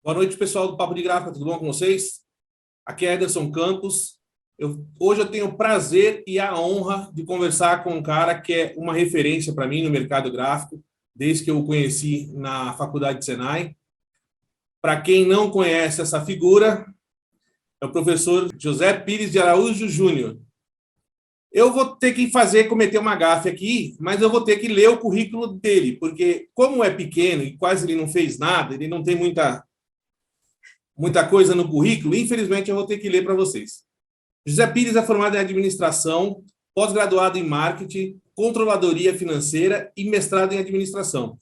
Boa noite, pessoal do Papo de Gráfica, tudo bom com vocês? Aqui é Ederson Campos. Hoje eu tenho o prazer e a honra de conversar com um cara que é uma referência para mim no mercado gráfico, desde que eu o conheci na faculdade de Senai. Para quem não conhece essa figura, é o professor José Pires de Araújo Júnior. Eu vou ter que cometer uma gafe aqui, mas eu vou ter que ler o currículo dele, porque como é pequeno e quase ele não fez nada, ele não tem muita coisa no currículo, infelizmente eu vou ter que ler para vocês. José Pires é formado em administração, pós-graduado em marketing, controladoria financeira e mestrado em administração.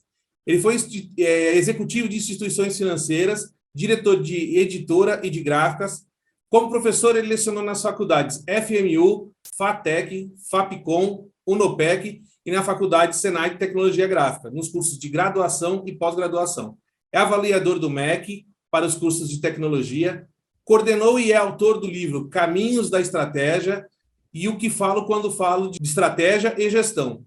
Ele foi executivo de instituições financeiras, diretor de editora e de gráficas. Como professor, ele lecionou nas faculdades FMU, FATEC, FAPCOM, UNOPEC e na faculdade Senai de Tecnologia Gráfica, nos cursos de graduação e pós-graduação. É avaliador do MEC para os cursos de tecnologia, coordenou e é autor do livro Caminhos da Estratégia e O que Falo Quando Falo de Estratégia e Gestão.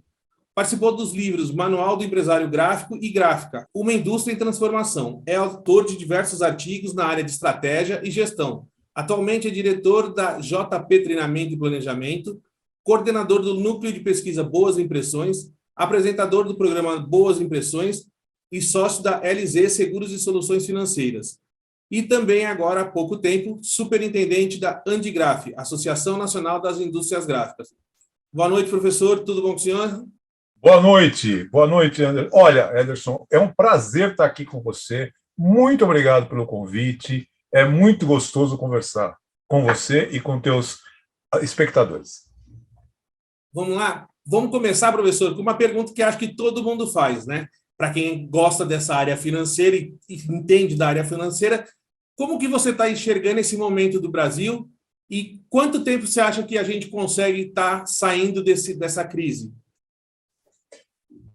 Participou dos livros Manual do Empresário Gráfico e Gráfica, Uma Indústria em Transformação. É autor de diversos artigos na área de estratégia e gestão. Atualmente é diretor da JP Treinamento e Planejamento, coordenador do Núcleo de Pesquisa Boas Impressões, apresentador do programa Boas Impressões e sócio da LZ Seguros e Soluções Financeiras. E também, agora há pouco tempo, superintendente da Andigraf, Associação Nacional das Indústrias Gráficas. Boa noite, professor. Tudo bom com o senhor? Boa noite, Anderson. Olha, Ederson, é um prazer estar aqui com você. Muito obrigado pelo convite. É muito gostoso conversar com você e com teus espectadores. Vamos lá? Vamos começar, professor, com uma pergunta que acho que todo mundo faz, né? Para quem gosta dessa área financeira e entende da área financeira, como que você está enxergando esse momento do Brasil e quanto tempo você acha que a gente consegue estar saindo dessa crise?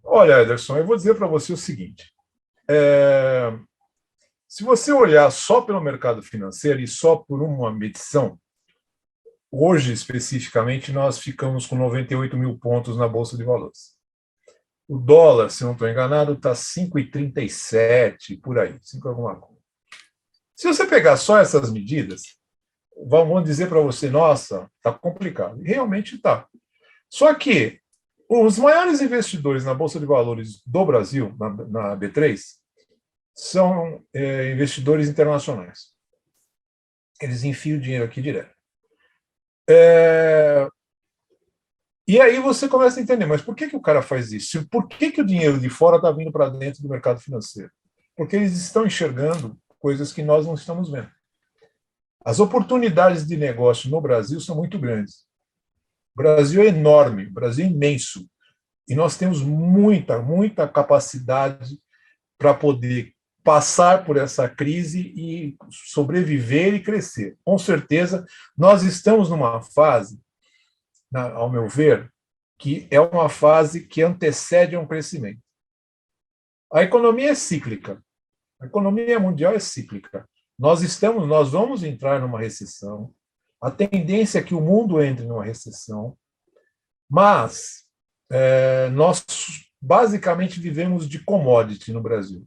Olha, Ederson, eu vou dizer para você o seguinte. Se você olhar só pelo mercado financeiro e só por uma medição, hoje, especificamente, nós ficamos com 98 mil pontos na Bolsa de Valores. O dólar, se não estou enganado, está 5,37, por aí, 5 alguma coisa. Se você pegar só essas medidas, vão dizer para você, nossa, está complicado. E realmente está. Só que os maiores investidores na Bolsa de Valores do Brasil, na B3, são investidores internacionais. Eles enfiam o dinheiro aqui direto. E aí você começa a entender, mas por que o cara faz isso? Por que o dinheiro de fora está vindo para dentro do mercado financeiro? Porque eles estão enxergando coisas que nós não estamos vendo. As oportunidades de negócio no Brasil são muito grandes. O Brasil é enorme, o Brasil é imenso. E nós temos muita capacidade para poder passar por essa crise e sobreviver e crescer. Com certeza, nós estamos numa fase, ao meu ver, que é uma fase que antecede a um crescimento. A economia é cíclica. A economia mundial é cíclica. Nós vamos entrar numa recessão. A tendência é que o mundo entre numa recessão, mas nós basicamente vivemos de commodity no Brasil.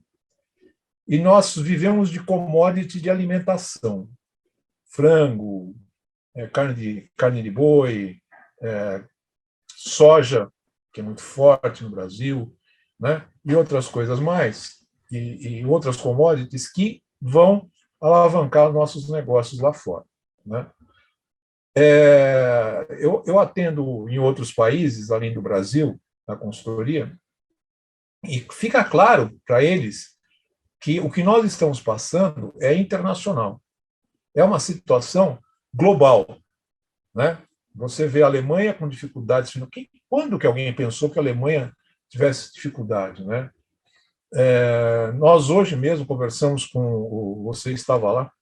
E nós vivemos de commodity de alimentação. Frango, carne de boi, soja, que é muito forte no Brasil, né? E outras coisas mais, e outras commodities que vão alavancar nossos negócios lá fora, né? Eu atendo em outros países, além do Brasil, na consultoria, e fica claro para eles que o que nós estamos passando é internacional. É uma situação global, né? Você vê a Alemanha com dificuldades. Quando que alguém pensou que a Alemanha tivesse dificuldade, né? Nós hoje mesmo conversamos com você estava lá,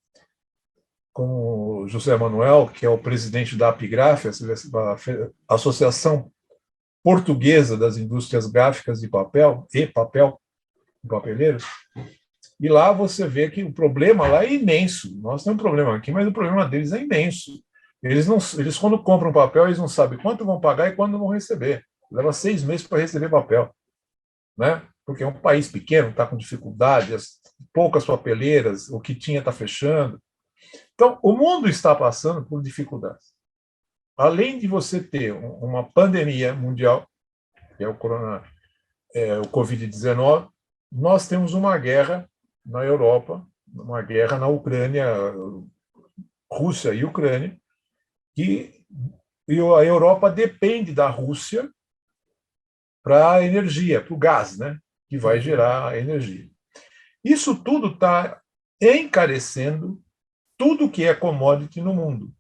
com o José Manuel, que é o presidente da APIGRAF, a Associação Portuguesa das Indústrias Gráficas de Papel e Papeleiros. E lá você vê que o problema lá é imenso. Nós temos um problema aqui, mas o problema deles é imenso. Eles quando compram papel, eles não sabem quanto vão pagar e quando vão receber. Leva 6 meses para receber papel, né? porque é um país pequeno, está com dificuldade, poucas papeleiras, o que tinha está fechando. Então, o mundo está passando por dificuldades. Além de você ter uma pandemia mundial, que é o o Covid-19, nós temos uma guerra na Europa, uma guerra na Ucrânia, Rússia e Ucrânia, e a Europa depende da Rússia para a energia, para o gás, né, que vai gerar a energia. Isso tudo está encarecendo tudo que é commodity no mundo.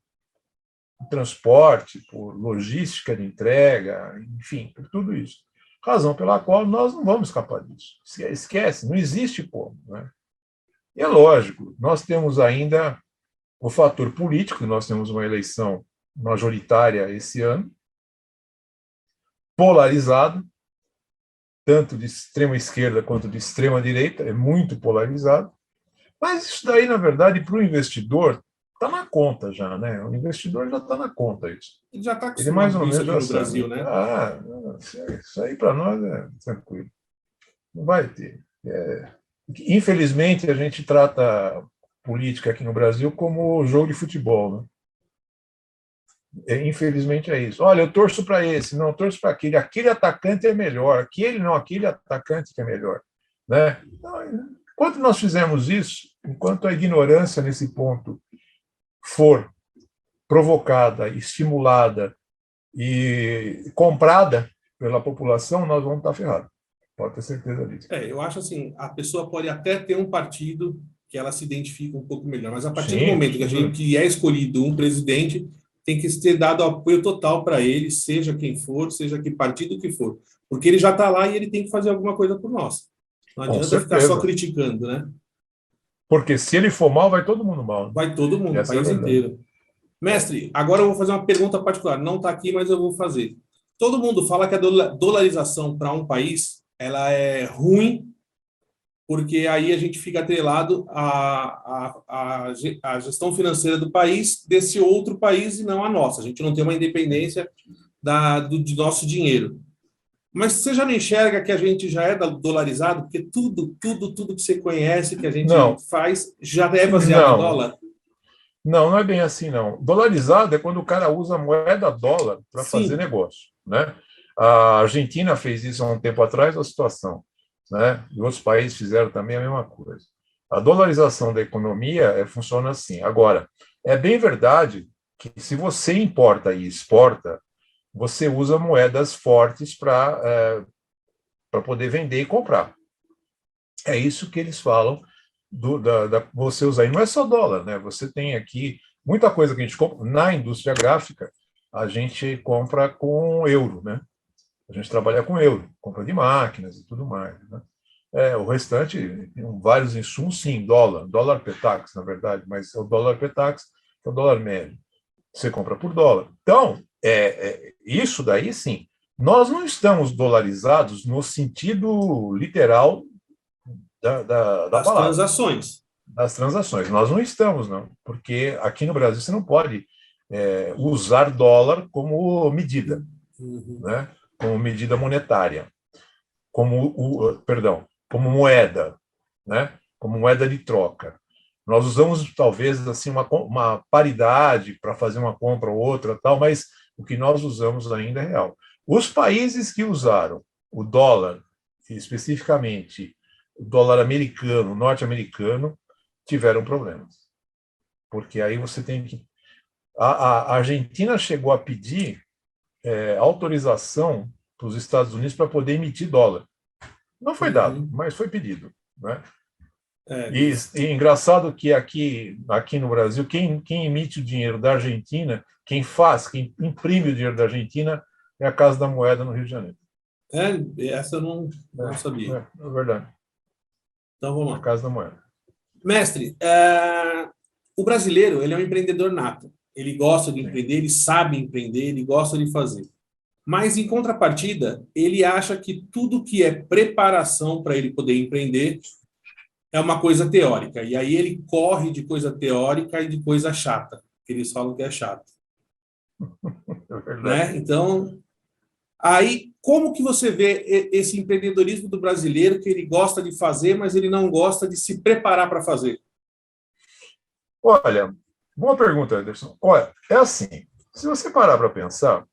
Por transporte, por logística de entrega, enfim, por tudo isso. Razão pela qual nós não vamos escapar disso. Esquece, não existe como. Né? E é lógico, nós temos ainda o fator político, nós temos uma eleição majoritária esse ano, polarizada, tanto de extrema esquerda quanto de extrema direita, é muito polarizado. Mas isso daí, na verdade, para o investidor, está na conta já, né? O investidor já está na conta isso. Ele já está Ele mais acostumado ou com isso menos aqui já no sabe. Brasil, né? Isso aí para nós é tranquilo. Não vai ter. Infelizmente, a gente trata política aqui no Brasil como jogo de futebol, né? Infelizmente é isso. Olha, eu torço para esse, não, eu torço para aquele. Aquele atacante é melhor, aquele atacante que é melhor. Né? Então, enquanto nós fizermos isso, enquanto a ignorância nesse ponto for provocada, estimulada e comprada pela população, nós vamos estar ferrados. Pode ter certeza disso. Eu acho assim, a pessoa pode até ter um partido que ela se identifica um pouco melhor, mas a partir do momento que é escolhido um presidente, tem que ser dado apoio total para ele, seja quem for, seja que partido que for, porque ele já está lá e ele tem que fazer alguma coisa por nós. Não adianta ficar só criticando, né? Porque se ele for mal, vai todo mundo mal. Né? Vai todo mundo, o país inteiro. Mestre, agora eu vou fazer uma pergunta particular. Não está aqui, mas eu vou fazer. Todo mundo fala que a dolarização para um país ela é ruim, porque aí a gente fica atrelado à gestão financeira do país, desse outro país e não a nossa. A gente não tem uma independência do nosso dinheiro. Mas você já não enxerga que a gente já é dolarizado? Porque tudo que você conhece, que a gente faz, já é baseado em dólar? Não é bem assim, não. Dolarizado é quando o cara usa a moeda dólar para fazer negócio. Né? A Argentina fez isso há um tempo atrás, a situação. Né? E outros países fizeram também a mesma coisa. A dolarização da economia funciona assim. Agora, é bem verdade que se você importa e exporta, você usa moedas fortes para poder vender e comprar. É isso que eles falam você usar. E não é só dólar, né? Você tem aqui muita coisa que a gente compra. Na indústria gráfica, a gente compra com euro, né? A gente trabalha com euro, compra de máquinas e tudo mais. Né? O restante, vários insumos, sim, dólar petax, na verdade, mas é o dólar petax, que é o dólar médio. Você compra por dólar. Então, isso daí, sim. Nós não estamos dolarizados no sentido literal das transações. Das transações. Nós não estamos, não, porque aqui no Brasil você não pode usar dólar como medida, né? Como medida monetária, como moeda, né? Como moeda de troca. Nós usamos talvez assim uma paridade para fazer uma compra ou outra, tal, mas o que nós usamos ainda é real. Os países que usaram o dólar, especificamente o dólar americano, norte-americano, tiveram problemas. Porque aí você tem que... A Argentina chegou a pedir autorização para os Estados Unidos para poder emitir dólar. Não foi dado, mas foi pedido. Né? E engraçado que aqui no Brasil, quem emite o dinheiro da Argentina, quem imprime o dinheiro da Argentina é a Casa da Moeda no Rio de Janeiro. Essa eu não sabia. É verdade. Então vamos lá. A Casa da Moeda. Mestre, o brasileiro ele é um empreendedor nato. Ele gosta de empreender, ele sabe empreender, ele gosta de fazer. Mas, em contrapartida, ele acha que tudo que é preparação para ele poder empreender é uma coisa teórica. E aí ele corre de coisa teórica e de coisa chata, que eles falam que é chato. É verdade. Né? Então, Aí, como que você vê esse empreendedorismo do brasileiro que ele gosta de fazer, mas ele não gosta de se preparar para fazer? Olha, boa pergunta, Anderson. Olha, é assim, se você parar para pensar,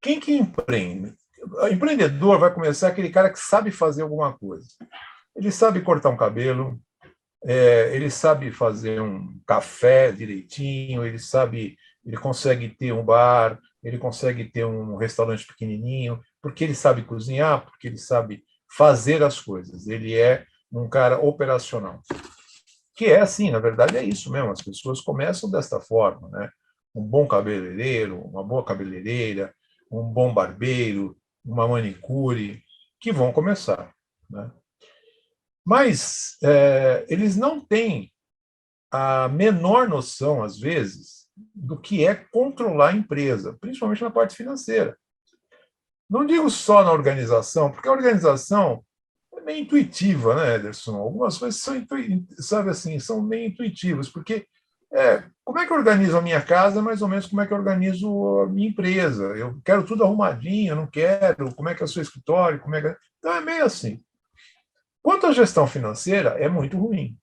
quem que empreende? O empreendedor vai começar aquele cara que sabe fazer alguma coisa. Ele sabe cortar um cabelo, ele sabe fazer um café direitinho, ele consegue ter um bar, ele consegue ter um restaurante pequenininho, porque ele sabe cozinhar, porque ele sabe fazer as coisas. Ele é um cara operacional. Que é assim, na verdade é isso mesmo, as pessoas começam desta forma, né? Um bom cabeleireiro, uma boa cabeleireira, um bom barbeiro, uma manicure, que vão começar, né? Mas eles não têm a menor noção, às vezes, do que é controlar a empresa, principalmente na parte financeira. Não digo só na organização, porque a organização é meio intuitiva, né, Ederson? Algumas coisas são, sabe assim, são meio intuitivas, porque como é que eu organizo a minha casa, mais ou menos como é que eu organizo a minha empresa. Eu quero tudo arrumadinho, eu não quero, como é que é o seu escritório, como é que... Então é meio assim. Quanto à gestão financeira, é muito ruim,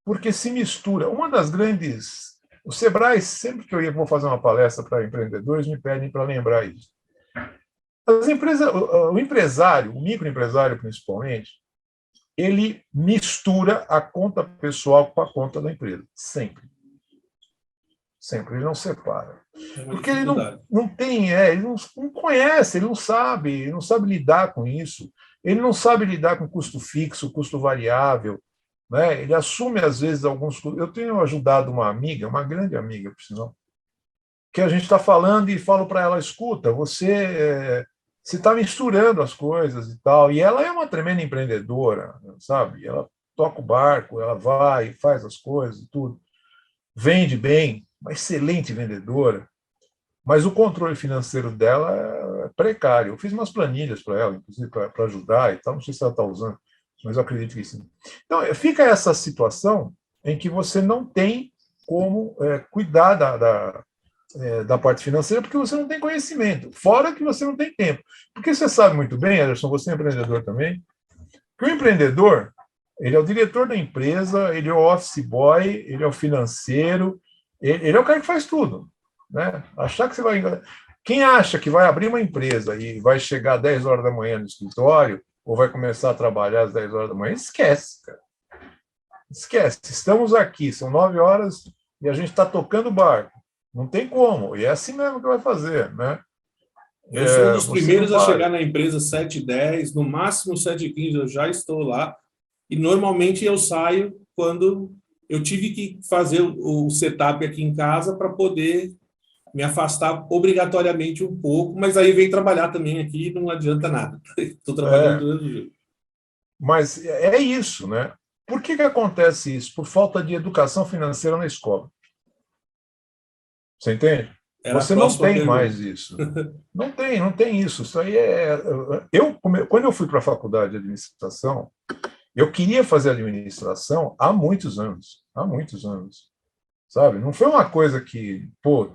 porque se mistura. Uma das grandes. O Sebrae, sempre que vou fazer uma palestra para empreendedores, me pedem para lembrar isso. As empresas, o empresário, o microempresário principalmente, ele mistura a conta pessoal com a conta da empresa, sempre. Sempre, ele não separa. É uma Porque ele dificuldade. não tem, ele não conhece, ele não sabe lidar com isso, ele não sabe lidar com custo fixo, custo variável, né? Ele assume, às vezes, alguns custos. Eu tenho ajudado uma amiga, uma grande amiga, por sinal, que a gente está falando e falo para ela, escuta, você está misturando as coisas e tal, e ela é uma tremenda empreendedora, sabe? Ela toca o barco, ela vai, faz as coisas e tudo, vende bem, uma excelente vendedora, mas o controle financeiro dela é precário. Eu fiz umas planilhas para ela, inclusive para ajudar e tal, não sei se ela está usando, mas eu acredito que sim. Então, fica essa situação em que você não tem como cuidar da parte financeira porque você não tem conhecimento, fora que você não tem tempo. Porque você sabe muito bem, Anderson, você é empreendedor também, que o empreendedor, ele é o diretor da empresa, ele é o office boy, ele é o financeiro, ele é o cara que faz tudo, né? Achar que você vai... Quem acha que vai abrir uma empresa e vai chegar às 10 horas da manhã no escritório, ou vai começar a trabalhar às 10 horas da manhã, esquece, cara. Esquece. Estamos aqui, são 9 horas e a gente está tocando o barco. Não tem como. E é assim mesmo que vai fazer, né? Eu sou um dos Você não primeiros a chegar vai. na empresa 7h10, no máximo 7h15 eu já estou lá. E normalmente eu saio quando eu tive que fazer o setup aqui em casa para poder me afastar obrigatoriamente um pouco, mas aí vem trabalhar também aqui e não adianta nada. Estou trabalhando É, do mesmo jeito. mas é isso, né? Por que acontece isso? Por falta de educação financeira na escola. Você entende? Era a Você não próxima tem mais pergunta. isso. Não tem isso. Isso aí quando eu fui para a faculdade de administração, eu queria fazer administração há muitos anos, sabe? Não foi uma coisa que, pô,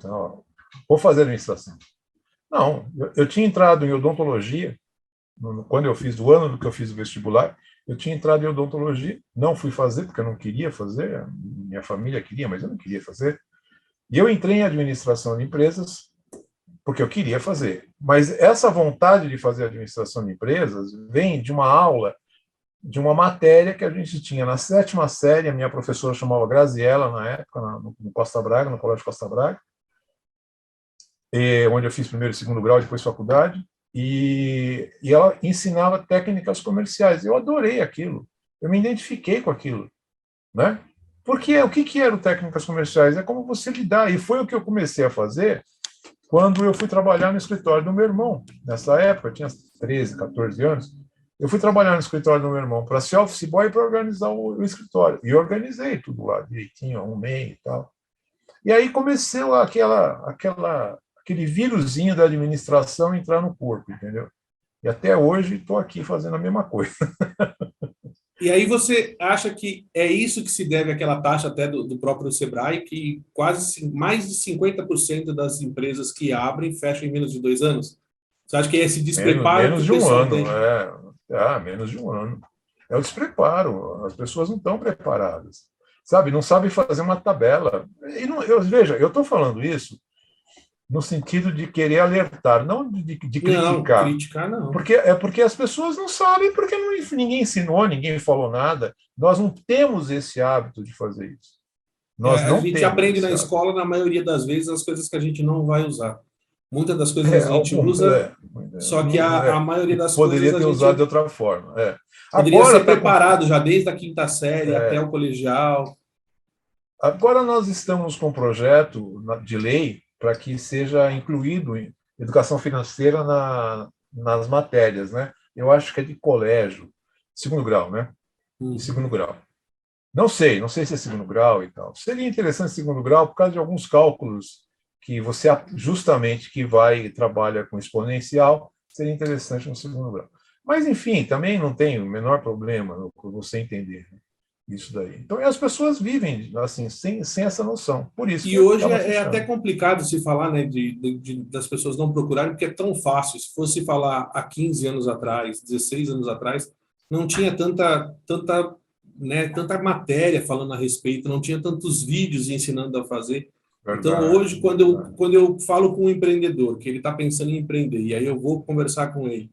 vou fazer administração. Não, eu tinha entrado em odontologia, quando eu fiz, o ano do que eu fiz o vestibular, eu tinha entrado em odontologia, não fui fazer, porque eu não queria fazer, minha família queria, mas eu não queria fazer. E eu entrei em administração de empresas, porque eu queria fazer. Mas essa vontade de fazer administração de empresas vem de uma aula, de uma matéria que a gente tinha na 7ª série, a minha professora chamava Graziella, na época, no Costa Braga, no Colégio Costa Braga, onde eu fiz primeiro e segundo grau, depois faculdade, e ela ensinava técnicas comerciais. Eu adorei aquilo, eu me identifiquei com aquilo, né? Porque o que eram técnicas comerciais? É como você lidar, e foi o que eu comecei a fazer quando eu fui trabalhar no escritório do meu irmão. Nessa época, eu tinha 13, 14 anos, eu fui trabalhar no escritório do meu irmão para ser office boy e para organizar o escritório. E organizei tudo lá direitinho, arrumei e tal. E aí começou aquele vírusinho da administração entrar no corpo, entendeu? E até hoje estou aqui fazendo a mesma coisa. E aí você acha que é isso que se deve àquela taxa até do próprio Sebrae, que mais de 50% das empresas que abrem fecham em menos de 2 anos? Você acha que é esse despreparo que Menos o de um pessoal ano, tem? menos de um ano. É o despreparo, as pessoas não estão preparadas, sabe? Não sabem fazer uma tabela. E não, veja, eu estou falando isso no sentido de querer alertar, não de Não, criticar. criticar não. Porque as pessoas não sabem, porque ninguém ensinou, ninguém falou nada. Nós não temos esse hábito de fazer isso. Nós A não gente temos aprende na esse hábito. escola, na maioria das vezes, as coisas que a gente não vai usar. Muitas das coisas a gente Algum, usa, só que a maioria e das coisas poderia a ter usado de gente outra forma. poderia Agora ser está preparado já desde a quinta série até é, o colegial. Agora nós estamos com um projeto de lei para que seja incluído em educação financeira nas matérias, né? Eu acho que é de colégio, segundo grau, né? De Uhum. segundo grau. Não sei se é segundo grau e tal. Seria interessante segundo grau por causa de alguns cálculos que você justamente que trabalha com exponencial, seria interessante no segundo grau. Mas enfim, também não tem o menor problema você entender isso daí. Então, as pessoas vivem assim, sem essa noção. Por isso que E hoje acaba é até fechando. complicado se falar, né, das pessoas não procurarem, porque é tão fácil. Se fosse falar há 15 anos atrás, 16 anos atrás, não tinha tanta matéria falando a respeito, não tinha tantos vídeos ensinando a fazer. Então, Verdade, hoje, verdade. quando eu falo com um empreendedor, que ele está pensando em empreender, e aí eu vou conversar com ele,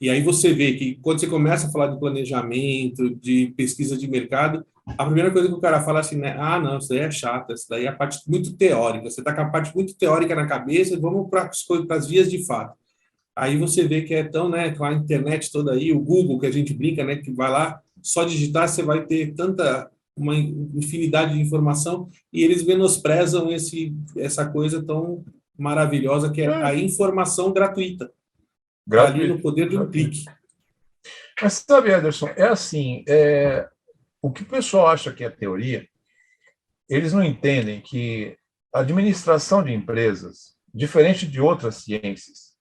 e aí você vê que quando você começa a falar de planejamento, de pesquisa de mercado, a primeira coisa que o cara fala é assim, né? Ah, não, isso daí é chato, isso daí é a parte muito teórica. Você está com a parte muito teórica na cabeça, vamos para as vias de fato. Aí você vê que é tão, né, com a internet toda aí, o Google, que a gente brinca, né, que vai lá, só digitar, você vai ter uma infinidade de informação, e eles menosprezam essa coisa tão maravilhosa que é a É, informação gratuita. Está ali no gratuito, poder de um gratuito. clique. Mas sabe, Ederson, é assim, o que o pessoal acha que é teoria, eles não entendem que a administração de empresas, diferente de outras ciências,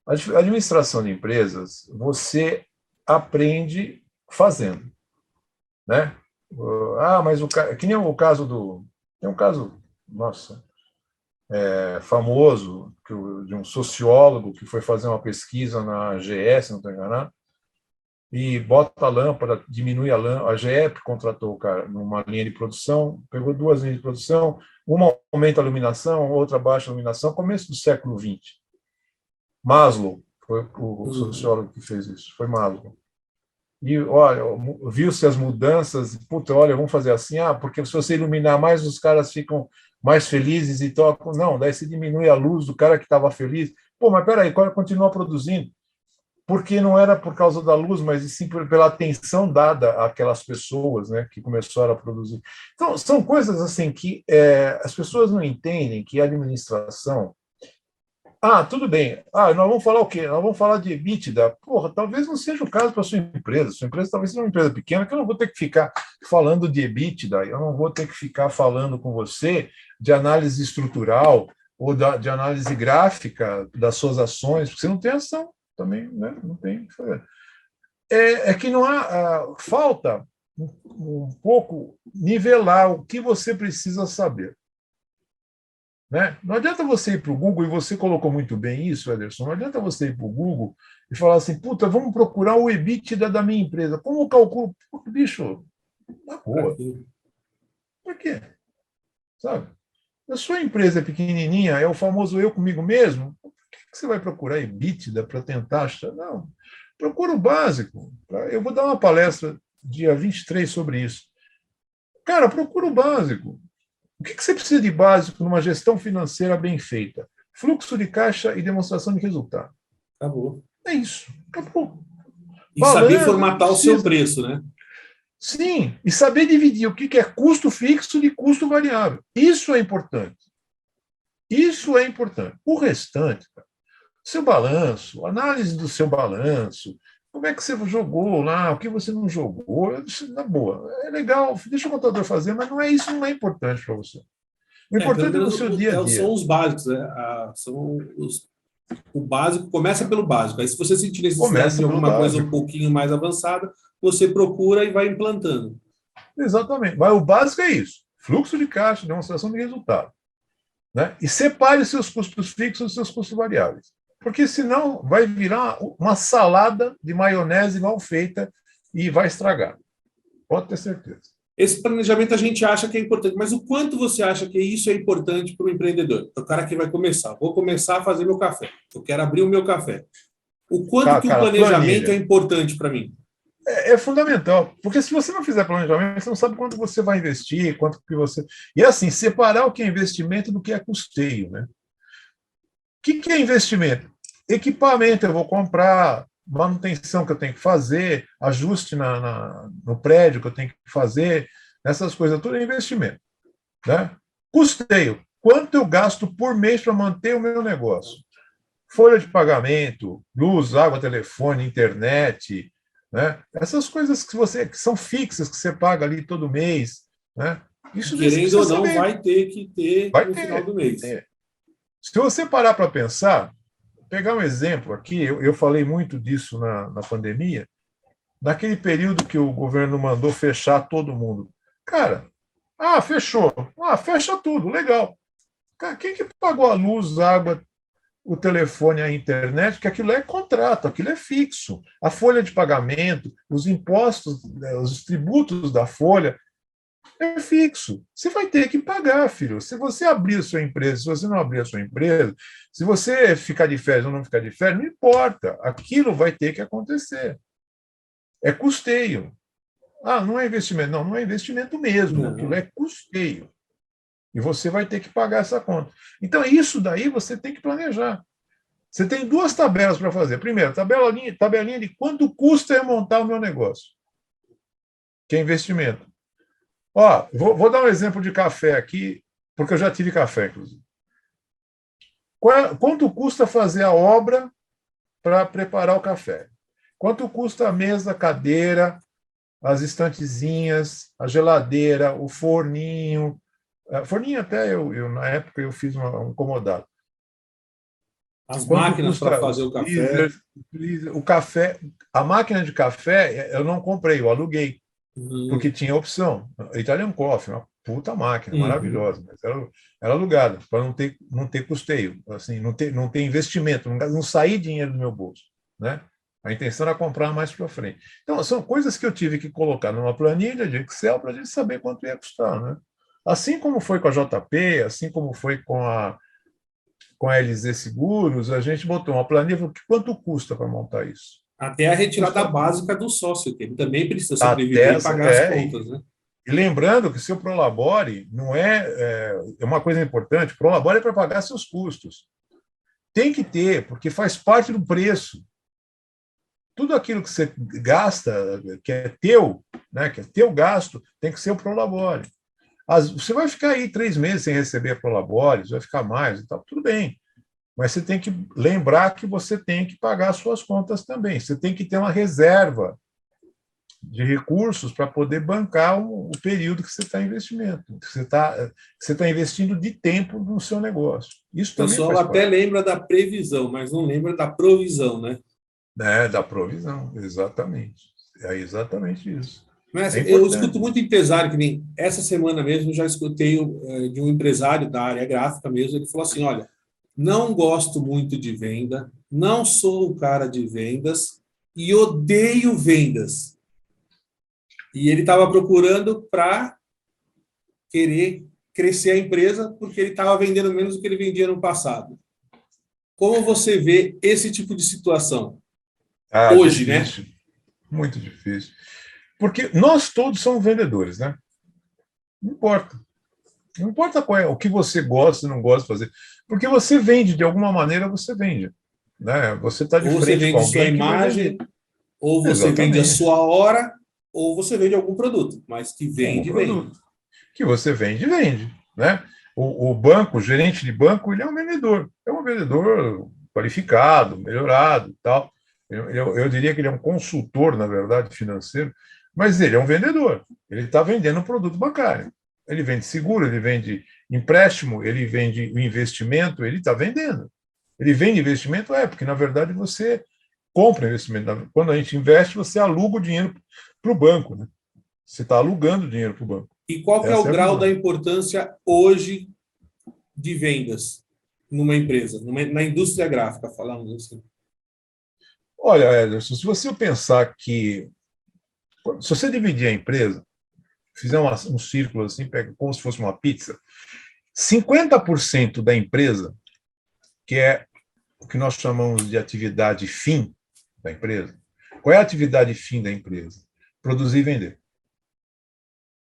a administração de empresas, você aprende fazendo, né? Mas que nem o caso tem um caso, nossa, famoso de um sociólogo que foi fazer uma pesquisa na GE, se não estou enganado, e bota a lâmpada, diminui a lâmpada. A GE contratou o cara numa linha de produção, pegou duas linhas de produção, uma aumenta a iluminação, outra baixa a iluminação, começo do século XX. Maslow foi o Uhum. sociólogo que fez isso, foi Maslow. E, olha, viu-se as mudanças, puta, olha, vamos fazer assim, porque se você iluminar mais, os caras ficam mais felizes e tocam. Não, daí se diminui a luz do cara que estava feliz. Pô, mas peraí, continua produzindo. Porque não era por causa da luz, mas sim pela atenção dada àquelas pessoas, né, que começaram a produzir. Então, são coisas assim que as pessoas não entendem que a administração. Tudo bem. Nós vamos falar o quê? Nós vamos falar de EBITDA. Porra, talvez não seja o caso para a sua empresa. Sua empresa talvez seja uma empresa pequena, que eu não vou ter que ficar falando de EBITDA, eu não vou ter que ficar falando com você de análise estrutural ou de análise gráfica das suas ações, porque você não tem ação também, né? Não tem. É que não há. Falta um pouco nivelar o que você precisa saber. Né? Não adianta você ir para o Google, e você colocou muito bem isso, Ederson, não adianta você ir para o Google e falar assim, puta, vamos procurar o EBITDA da minha empresa. Como eu calculo? Bicho, na boa. Por quê? Sabe? A sua empresa é pequenininha, é o famoso eu comigo mesmo, por que você vai procurar EBITDA para tentar achar? Não. Procura o básico. Eu vou dar uma palestra dia 23 sobre isso. Cara, procura o básico. O que você precisa de básico numa gestão financeira bem feita? Fluxo de caixa e demonstração de resultado. Acabou. É isso. Acabou. E saber Balanço, não formatar o seu precisa. preço, né? Sim, e saber dividir o que é custo fixo de custo variável. Isso é importante. Isso é importante. O restante, seu balanço, análise do seu balanço, como é que você jogou lá, o que você não jogou, na boa. É legal, deixa o contador fazer, mas não é importante para você. O Pelo importante é no menos seu dia a são dia. os básicos, né? São O básico começa pelo básico. Aí, se você sentir necessidade Começa de pelo alguma coisa um básico. pouquinho mais avançada, você procura e vai implantando. Exatamente. Mas o básico é isso: fluxo de caixa, demonstração de resultado. Né? E separe seus custos fixos dos seus custos variáveis. Porque senão vai virar uma salada de maionese mal feita e vai estragar. Pode ter certeza. Esse planejamento a gente acha que é importante, mas o quanto você acha que isso é importante para o empreendedor? O cara que vai começar. Vou começar a fazer meu café. Eu quero abrir o meu café. O quanto que o Cara, planejamento é planilha importante para mim? é fundamental, porque se você não fizer planejamento, você não sabe quanto você vai investir, quanto que você. E assim, separar o que é investimento do que é custeio. Né? O que é investimento? Equipamento, eu vou comprar, manutenção que eu tenho que fazer, ajuste no prédio que eu tenho que fazer, essas coisas, tudo é investimento. Né? Custeio, quanto eu gasto por mês para manter o meu negócio? Folha de pagamento, luz, água, telefone, internet, né? Essas coisas que são fixas, que você paga ali todo mês. Né? Isso você Querendo precisa ou não, saber. vai ter que ter Vai no final ter, do vai mês. ter. Se você parar para pensar, pegar um exemplo aqui, eu falei muito disso na pandemia, naquele período que o governo mandou fechar todo mundo. Cara, fechou. Fecha tudo, legal. Cara, quem que pagou a luz, a água, o telefone, a internet? Que aquilo é contrato, aquilo é fixo. A folha de pagamento, os impostos, os tributos da folha, é fixo. Você vai ter que pagar, filho. Se você abrir a sua empresa, se você não abrir a sua empresa, se você ficar de férias ou não ficar de férias, não importa. Aquilo vai ter que acontecer. É custeio. Não é investimento. Não, não é investimento mesmo. Aquilo Não. é custeio. E você vai ter que pagar essa conta. Então, isso daí você tem que planejar. Você tem duas tabelas para fazer. Primeiro, tabelinha de quanto custa eu montar o meu negócio, que é investimento. Vou dar um exemplo de café aqui, porque eu já tive café, inclusive. Quanto custa fazer a obra para preparar o café? Quanto custa a mesa, a cadeira, as estantezinhas, a geladeira, o forninho? Forninho até na época eu fiz um comodado. As Quanto máquinas para custa fazer os o café. freezers, o café? A máquina de café eu não comprei, eu aluguei, porque Uhum. tinha opção. Italian Coffee, uma puta máquina, Uhum. maravilhosa, mas era alugada, para não ter custeio, assim, não ter investimento, não sair dinheiro do meu bolso. Né? A intenção era comprar mais para frente. Então, são coisas que eu tive que colocar numa planilha de Excel para a gente saber quanto ia custar. Né? Assim como foi com a JP, assim como foi com a LZ Seguros, a gente botou uma planilha, quanto custa para montar isso? Até a retirada Custa básica do sócio, que ele também precisa até sobreviver e pagar as contas, né? e lembrando que seu Prolabore não é uma coisa importante, Prolabore é para pagar seus custos. Tem que ter, porque faz parte do preço. Tudo aquilo que você gasta, que é teu, né, que é teu gasto, tem que ser o Prolabore. Você vai ficar aí 3 meses sem receber Prolabore, vai ficar mais e tal, tudo bem. Mas você tem que lembrar que você tem que pagar as suas contas também. Você tem que ter uma reserva de recursos para poder bancar o período que você está em investimento. Você tá investindo de tempo no seu negócio. Isso O também pessoal faz até parte. lembra da previsão, mas não lembra da provisão, né? Né, da provisão, exatamente. É exatamente isso. Mas É eu escuto importante muito isso. empresário, que nem essa semana mesmo, já escutei de um empresário da área gráfica mesmo, ele falou assim, olha, não gosto muito de venda, não sou o cara de vendas e odeio vendas. E ele estava procurando para querer crescer a empresa porque ele estava vendendo menos do que ele vendia no passado. Como você vê esse tipo de situação hoje, né? Difícil, muito difícil. Porque nós todos somos vendedores, né? Não importa. Não importa qual é, o que você gosta e não gosta de fazer. Porque você vende, de alguma maneira você vende. Né? Você está de Ou você frente com vende sua alguém que vai vender. imagem, ou você vende a Exatamente. sua hora, ou você vende algum produto, mas que Algum vende, vende. produto. Que você vende. Né? O banco, o gerente de banco, ele é um vendedor. É um vendedor qualificado, melhorado e tal. Eu diria que ele é um consultor, na verdade, financeiro, mas ele é um vendedor. Ele está vendendo um produto bancário. Ele vende seguro, ele vende empréstimo, ele vende o investimento, ele está vendendo. Ele vende investimento? Porque, na verdade, você compra investimento. Quando a gente investe, você aluga o dinheiro para o banco. Né? Você está alugando dinheiro para o banco. E qual que é o Essa é a grau visão. da importância hoje de vendas numa empresa, na indústria gráfica, falando assim? Olha, Ederson, se você pensar que, se você dividir a empresa, fizer um círculo assim, pega como se fosse uma pizza, 50% da empresa, que é o que nós chamamos de atividade fim da empresa. Qual é a atividade fim da empresa? Produzir e vender.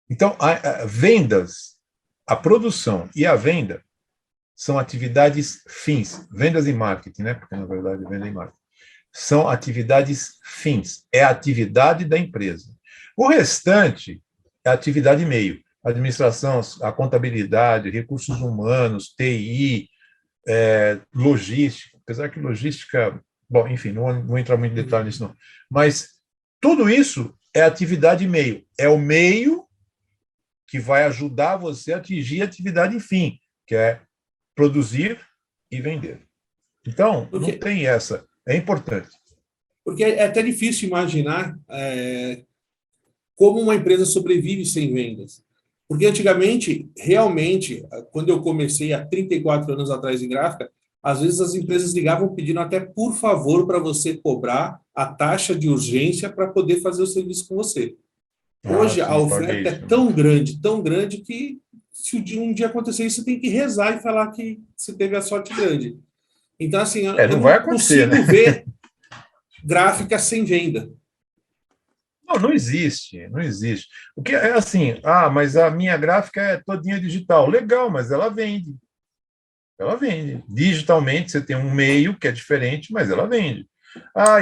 Então, vendas, a produção e a venda são atividades fins, vendas e marketing, né? Porque na verdade venda e marketing são atividades fins, é a atividade da empresa. O restante é a atividade meio, administração, a contabilidade, recursos humanos, TI, logística, apesar que logística, bom, enfim, não vou entrar muito em detalhe nisso não, mas tudo isso é atividade meio, é o meio que vai ajudar você a atingir a atividade fim, que é produzir e vender. Então, não tem essa. É importante. Porque é até difícil imaginar como uma empresa sobrevive sem vendas. Porque antigamente, realmente, quando eu comecei há 34 anos atrás em gráfica, às vezes as empresas ligavam pedindo até por favor para você cobrar a taxa de urgência para poder fazer o serviço com você. Hoje a Sim, oferta é tão grande que se um dia acontecer isso, você tem que rezar e falar que você teve a sorte grande. Então, assim, eu não vai não acontecer, consigo né? ver gráfica sem venda. Não existe, não existe. O que é assim, mas a minha gráfica é todinha digital. Legal, mas ela vende. Ela vende. Digitalmente você tem um meio que é diferente, mas ela vende.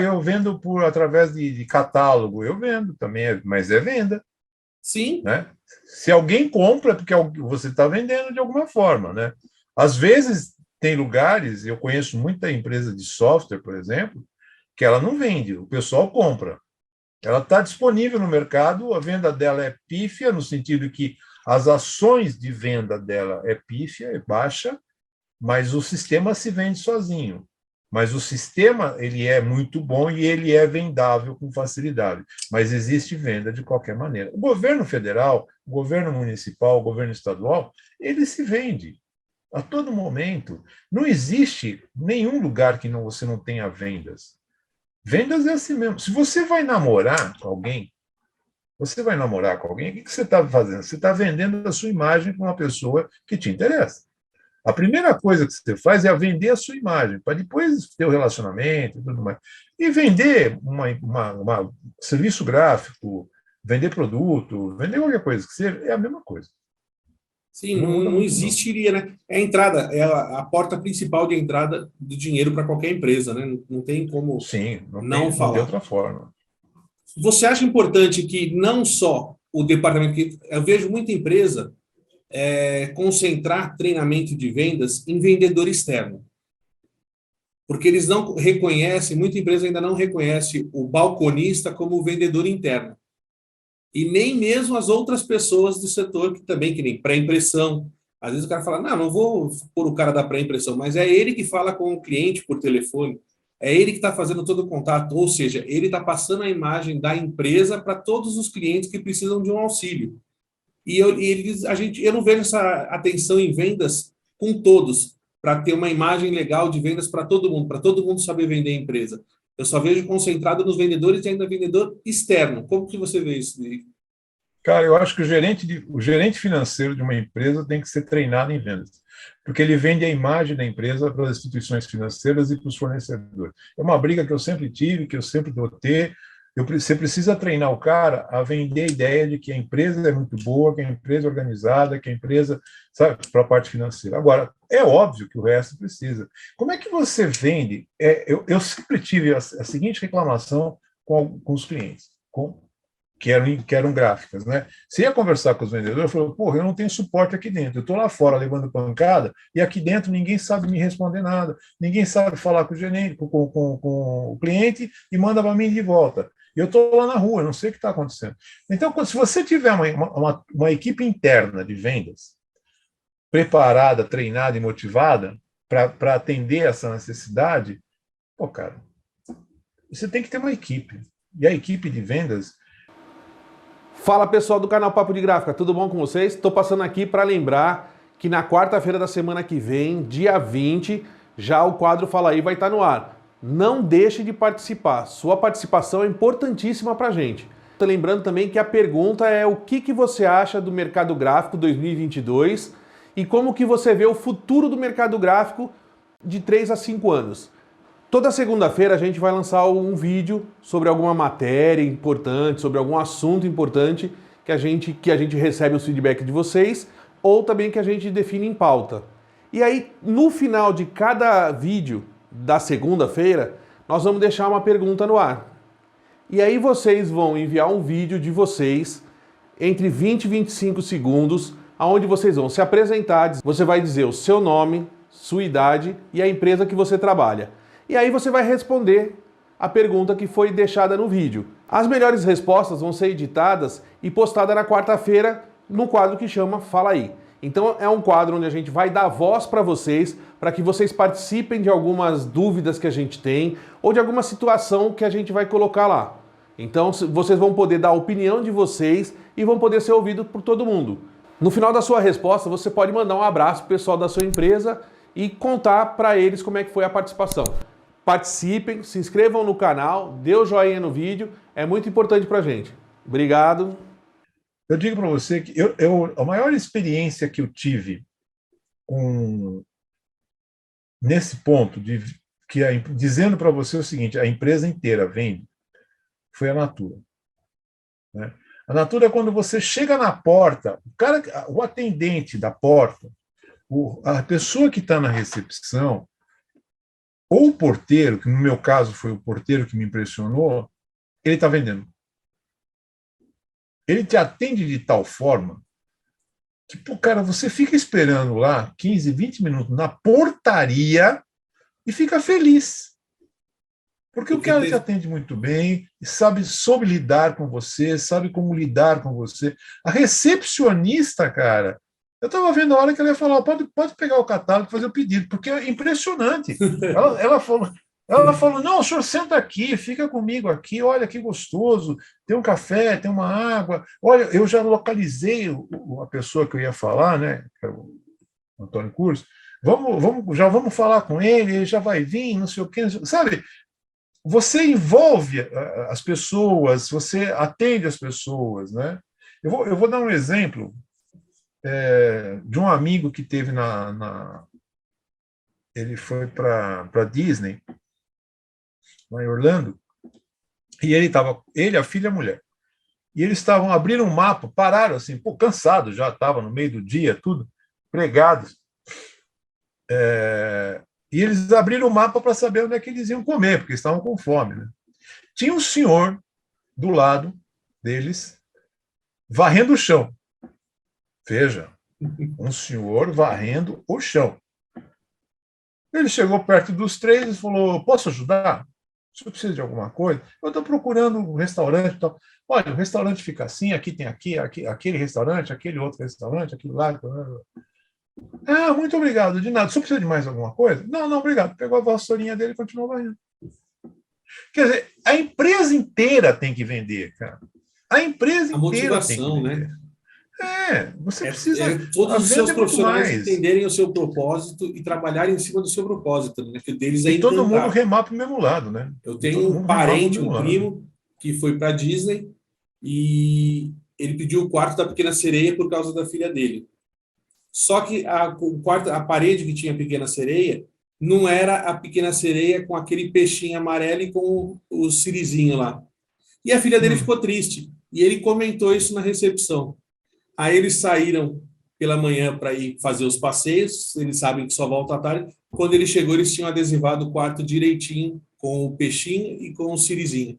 Eu vendo através de catálogo, eu vendo também, mas é venda. Sim. Né? Se alguém compra, é porque você está vendendo de alguma forma. Né? Às vezes, tem lugares, eu conheço muita empresa de software, por exemplo, que ela não vende, o pessoal compra. Ela está disponível no mercado, a venda dela é pífia, no sentido que as ações de venda dela é pífia, é baixa, mas o sistema se vende sozinho. Mas o sistema ele é muito bom e ele é vendável com facilidade. Mas existe venda de qualquer maneira. O governo federal, o governo municipal, o governo estadual, ele se vende a todo momento. Não existe nenhum lugar que você não tenha vendas. Vendas é assim mesmo. Se você vai namorar com alguém, o que você está fazendo? Você está vendendo a sua imagem para uma pessoa que te interessa. A primeira coisa que você faz é vender a sua imagem, para depois ter o relacionamento e tudo mais. E vender serviço gráfico, vender produto, vender qualquer coisa que seja, é a mesma coisa. Sim, não existiria, né? É a entrada, é a porta principal de entrada do dinheiro para qualquer empresa, né? Não tem como não falar. Não tem outra forma. Você acha importante que não só o departamento, que eu vejo muita empresa concentrar treinamento de vendas em vendedor externo. Porque eles não reconhecem, muita empresa ainda não reconhece o balconista como vendedor interno. E nem mesmo as outras pessoas do setor que também, que nem pré-impressão. Às vezes o cara fala, não vou pôr o cara da pré-impressão, mas é ele que fala com o cliente por telefone, é ele que está fazendo todo o contato, ou seja, ele está passando a imagem da empresa para todos os clientes que precisam de um auxílio. E eu não vejo essa atenção em vendas com todos, para ter uma imagem legal de vendas para todo mundo saber vender a empresa. Eu só vejo concentrado nos vendedores e ainda vendedor externo. Como que você vê isso? Cara, eu acho que o gerente financeiro de uma empresa tem que ser treinado em vendas, porque ele vende a imagem da empresa para as instituições financeiras e para os fornecedores. É uma briga que eu sempre tive, que eu sempre vou ter. Você precisa treinar o cara a vender a ideia de que a empresa é muito boa, que a empresa é organizada, que a empresa, sabe, para a parte financeira. Agora, é óbvio que o resto precisa. Como é que você vende? Eu sempre tive a seguinte reclamação com os clientes, que eram gráficas, né? Você ia conversar com os vendedores, falou, porra, eu não tenho suporte aqui dentro, eu estou lá fora levando pancada e aqui dentro ninguém sabe me responder nada, ninguém sabe falar com o gerente, com o cliente e manda para mim de volta. Eu estou lá na rua, não sei o que está acontecendo. Então, se você tiver uma equipe interna de vendas preparada, treinada e motivada, para atender essa necessidade, pô, cara, você tem que ter uma equipe. E a equipe de vendas... Fala pessoal do canal Papo de Gráfica, tudo bom com vocês? Estou passando aqui para lembrar que na quarta-feira da semana que vem, dia 20, já o quadro Fala Aí vai estar no ar. Não deixe de participar, sua participação é importantíssima para a gente. Tô lembrando também que a pergunta é o que você acha do mercado gráfico 2022 e como que você vê o futuro do mercado gráfico de 3 a 5 anos. Toda segunda-feira a gente vai lançar um vídeo sobre alguma matéria importante, sobre algum assunto importante que a gente recebe os feedback de vocês ou também que a gente define em pauta. E aí, no final de cada vídeo da segunda-feira, nós vamos deixar uma pergunta no ar. E aí vocês vão enviar um vídeo de vocês entre 20 e 25 segundos, onde vocês vão se apresentar, você vai dizer o seu nome, sua idade e a empresa que você trabalha. E aí você vai responder a pergunta que foi deixada no vídeo. As melhores respostas vão ser editadas e postadas na quarta-feira no quadro que chama Fala Aí. Então é um quadro onde a gente vai dar voz para que vocês participem de algumas dúvidas que a gente tem ou de alguma situação que a gente vai colocar lá. Então vocês vão poder dar a opinião de vocês e vão poder ser ouvidos por todo mundo. No final da sua resposta, você pode mandar um abraço pro pessoal da sua empresa e contar para eles como é que foi a participação. Participem, se inscrevam no canal, dê o joinha no vídeo, é muito importante para a gente. Obrigado. Eu digo para você que a maior experiência que eu tive nesse ponto, dizendo para você o seguinte, a empresa inteira vende, foi a Natura. Né? A Natura é quando você chega na porta, o atendente da porta, a pessoa que está na recepção, ou o porteiro, que no meu caso foi o porteiro que me impressionou, ele está vendendo. Ele te atende de tal forma que, pô, cara, você fica esperando lá 15, 20 minutos na portaria e fica feliz. Porque o cara te atende muito bem, soube lidar com você, sabe como lidar com você. A recepcionista, cara, eu estava vendo a hora que ela ia falar, pode pegar o catálogo e fazer o pedido, porque é impressionante. Ela falou, não, o senhor senta aqui, fica comigo aqui, olha que gostoso, tem um café, tem uma água. Olha, eu já localizei a pessoa que eu ia falar, né, que é o Antônio Curso, já vamos falar com ele já vai vir, não sei o quê, sabe? Você envolve as pessoas, você atende as pessoas, né? Eu vou dar um exemplo de um amigo que teve ele foi para Disney, lá em Orlando, e ele, a filha e a mulher. E eles estavam abrindo um mapa, pararam assim, pô, cansados já, estava no meio do dia, tudo, pregados. E eles abriram o mapa para saber onde é que eles iam comer, porque estavam com fome. Né? Tinha um senhor do lado deles varrendo o chão. Veja, um senhor varrendo o chão. Ele chegou perto dos três e falou, posso ajudar? O senhor precisa de alguma coisa? Eu estou procurando um restaurante. Tal. Olha, o restaurante fica assim, aqui tem aquele restaurante, aquele outro restaurante, aquele lá. Ah, muito obrigado, de nada. O senhor precisa de mais alguma coisa? Não, obrigado. Pegou a vassourinha dele e continuou varrendo. Quer dizer, a empresa inteira tem que vender, cara. A empresa inteira tem que vender. Né? Você precisa... todos os seus profissionais entenderem o seu propósito e trabalharem em cima do seu propósito, né? Que deles é todo mundo remar para o mesmo lado, né? Eu tenho um parente, um primo, que foi para a Disney e ele pediu o quarto da Pequena Sereia por causa da filha dele. Só que a parede que tinha a Pequena Sereia não era a Pequena Sereia com aquele peixinho amarelo e com o sirizinho lá. E a filha dele ficou triste. E ele comentou isso na recepção. Aí eles saíram pela manhã para ir fazer os passeios, eles sabem que só volta à tarde. Quando ele chegou, eles tinham adesivado o quarto direitinho, com o peixinho e com o sirizinho.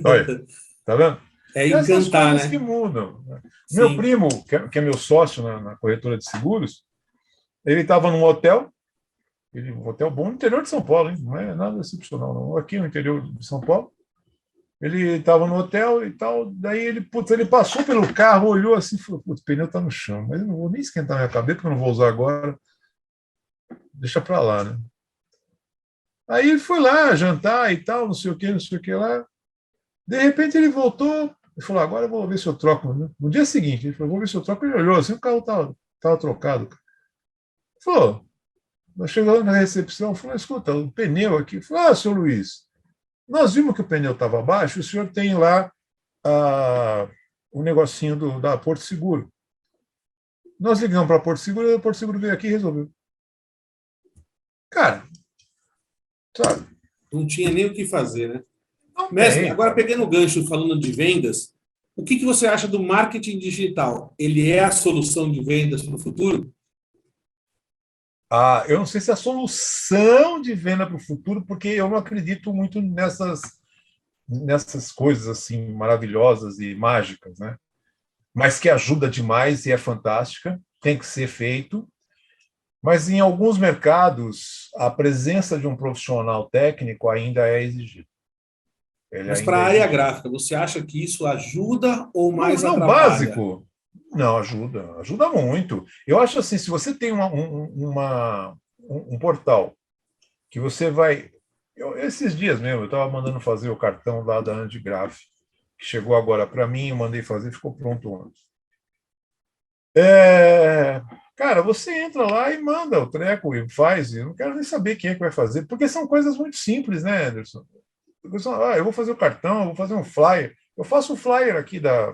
Olha, tá vendo? É encantar, né? Que mudam. Sim. Meu primo, que é meu sócio na corretora de seguros, ele estava num hotel, um hotel bom no interior de São Paulo, hein? Não é nada excepcional, não. Aqui no interior de São Paulo. Ele estava no hotel e tal, daí ele passou pelo carro, olhou assim e falou, putz, o pneu está no chão, mas eu não vou nem esquentar minha cabeça, porque eu não vou usar agora. deixa para lá, né? Aí ele foi lá jantar e tal, não sei o que lá. De repente ele voltou e falou: agora eu vou ver se eu troco. No dia seguinte, ele falou: vou ver se eu troco. Ele olhou assim, o carro estava trocado. Ele falou: nós chegamos na recepção, falou: escuta, o pneu aqui. Ele falou: senhor Luiz, nós vimos que o pneu estava baixo, o senhor tem lá o negocinho da Porto Seguro. Nós ligamos para a Porto Seguro e a Porto Seguro veio aqui e resolveu. Cara, sabe? Não tinha nem o que fazer, né? Não Mestre, tem, agora cara. pegando o gancho falando de vendas, o que você acha do marketing digital? Ele é a solução de vendas para o futuro? Eu não sei se é a solução de venda para o futuro, porque eu não acredito muito nessas coisas assim maravilhosas e mágicas, né? Mas que ajuda demais e é fantástica, tem que ser feito. Mas em alguns mercados, a presença de um profissional técnico ainda é exigida. Ele Mas para ainda a é área exigido. gráfica, você acha que isso ajuda ou Não, mais não atrapalha? básico. Não, ajuda muito. Eu acho assim, se você tem um portal que você vai. Esses dias mesmo, eu estava mandando fazer o cartão lá da Andigraph, que chegou agora para mim, eu mandei fazer, ficou pronto ontem. Cara, você entra lá e manda o treco e faz, eu não quero nem saber quem é que vai fazer, porque são coisas muito simples, né, Anderson? Eu vou fazer o cartão, eu vou fazer um flyer. Eu faço o flyer aqui da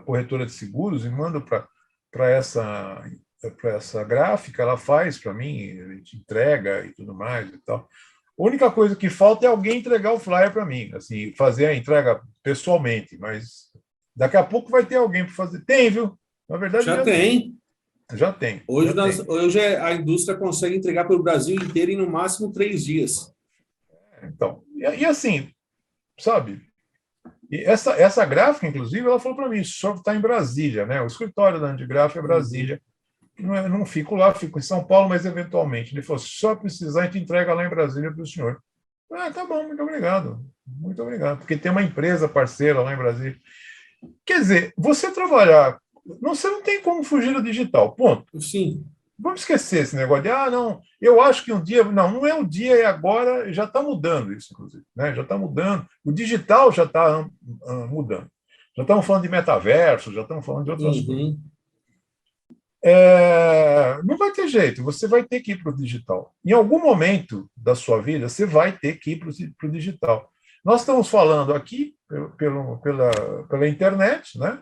corretora de seguros e mando para essa gráfica, ela faz para mim, a gente entrega e tudo mais e tal. A única coisa que falta é alguém entregar o flyer para mim, assim, fazer a entrega pessoalmente, mas daqui a pouco vai ter alguém para fazer. Tem, viu? Na verdade, Já já tem. tem. Já tem, Hoje, já tem. hoje a indústria consegue entregar para o Brasil inteiro em no máximo 3 dias. Então, e assim, sabe? E essa gráfica, inclusive, ela falou para mim: o senhor está em Brasília, né? O escritório da Andigráfica é Uhum. Brasília. Não fico lá, fico em São Paulo, mas eventualmente. Ele falou: se só precisar, a gente entrega lá em Brasília para o senhor. Tá bom, muito obrigado. Muito obrigado. Porque tem uma empresa parceira lá em Brasília. Quer dizer, você trabalhar. Você não tem como fugir do digital, ponto. Sim. Vamos esquecer esse negócio de, não, eu acho que um dia. Não, não é o dia, é agora, já está mudando isso, inclusive. Né? Já está mudando. O digital já está mudando. Já estamos falando de metaverso, já estamos falando de outras coisas. Uhum. Não vai ter jeito, você vai ter que ir para o digital. Em algum momento da sua vida, você vai ter que ir para o digital. Nós estamos falando aqui pela internet, né?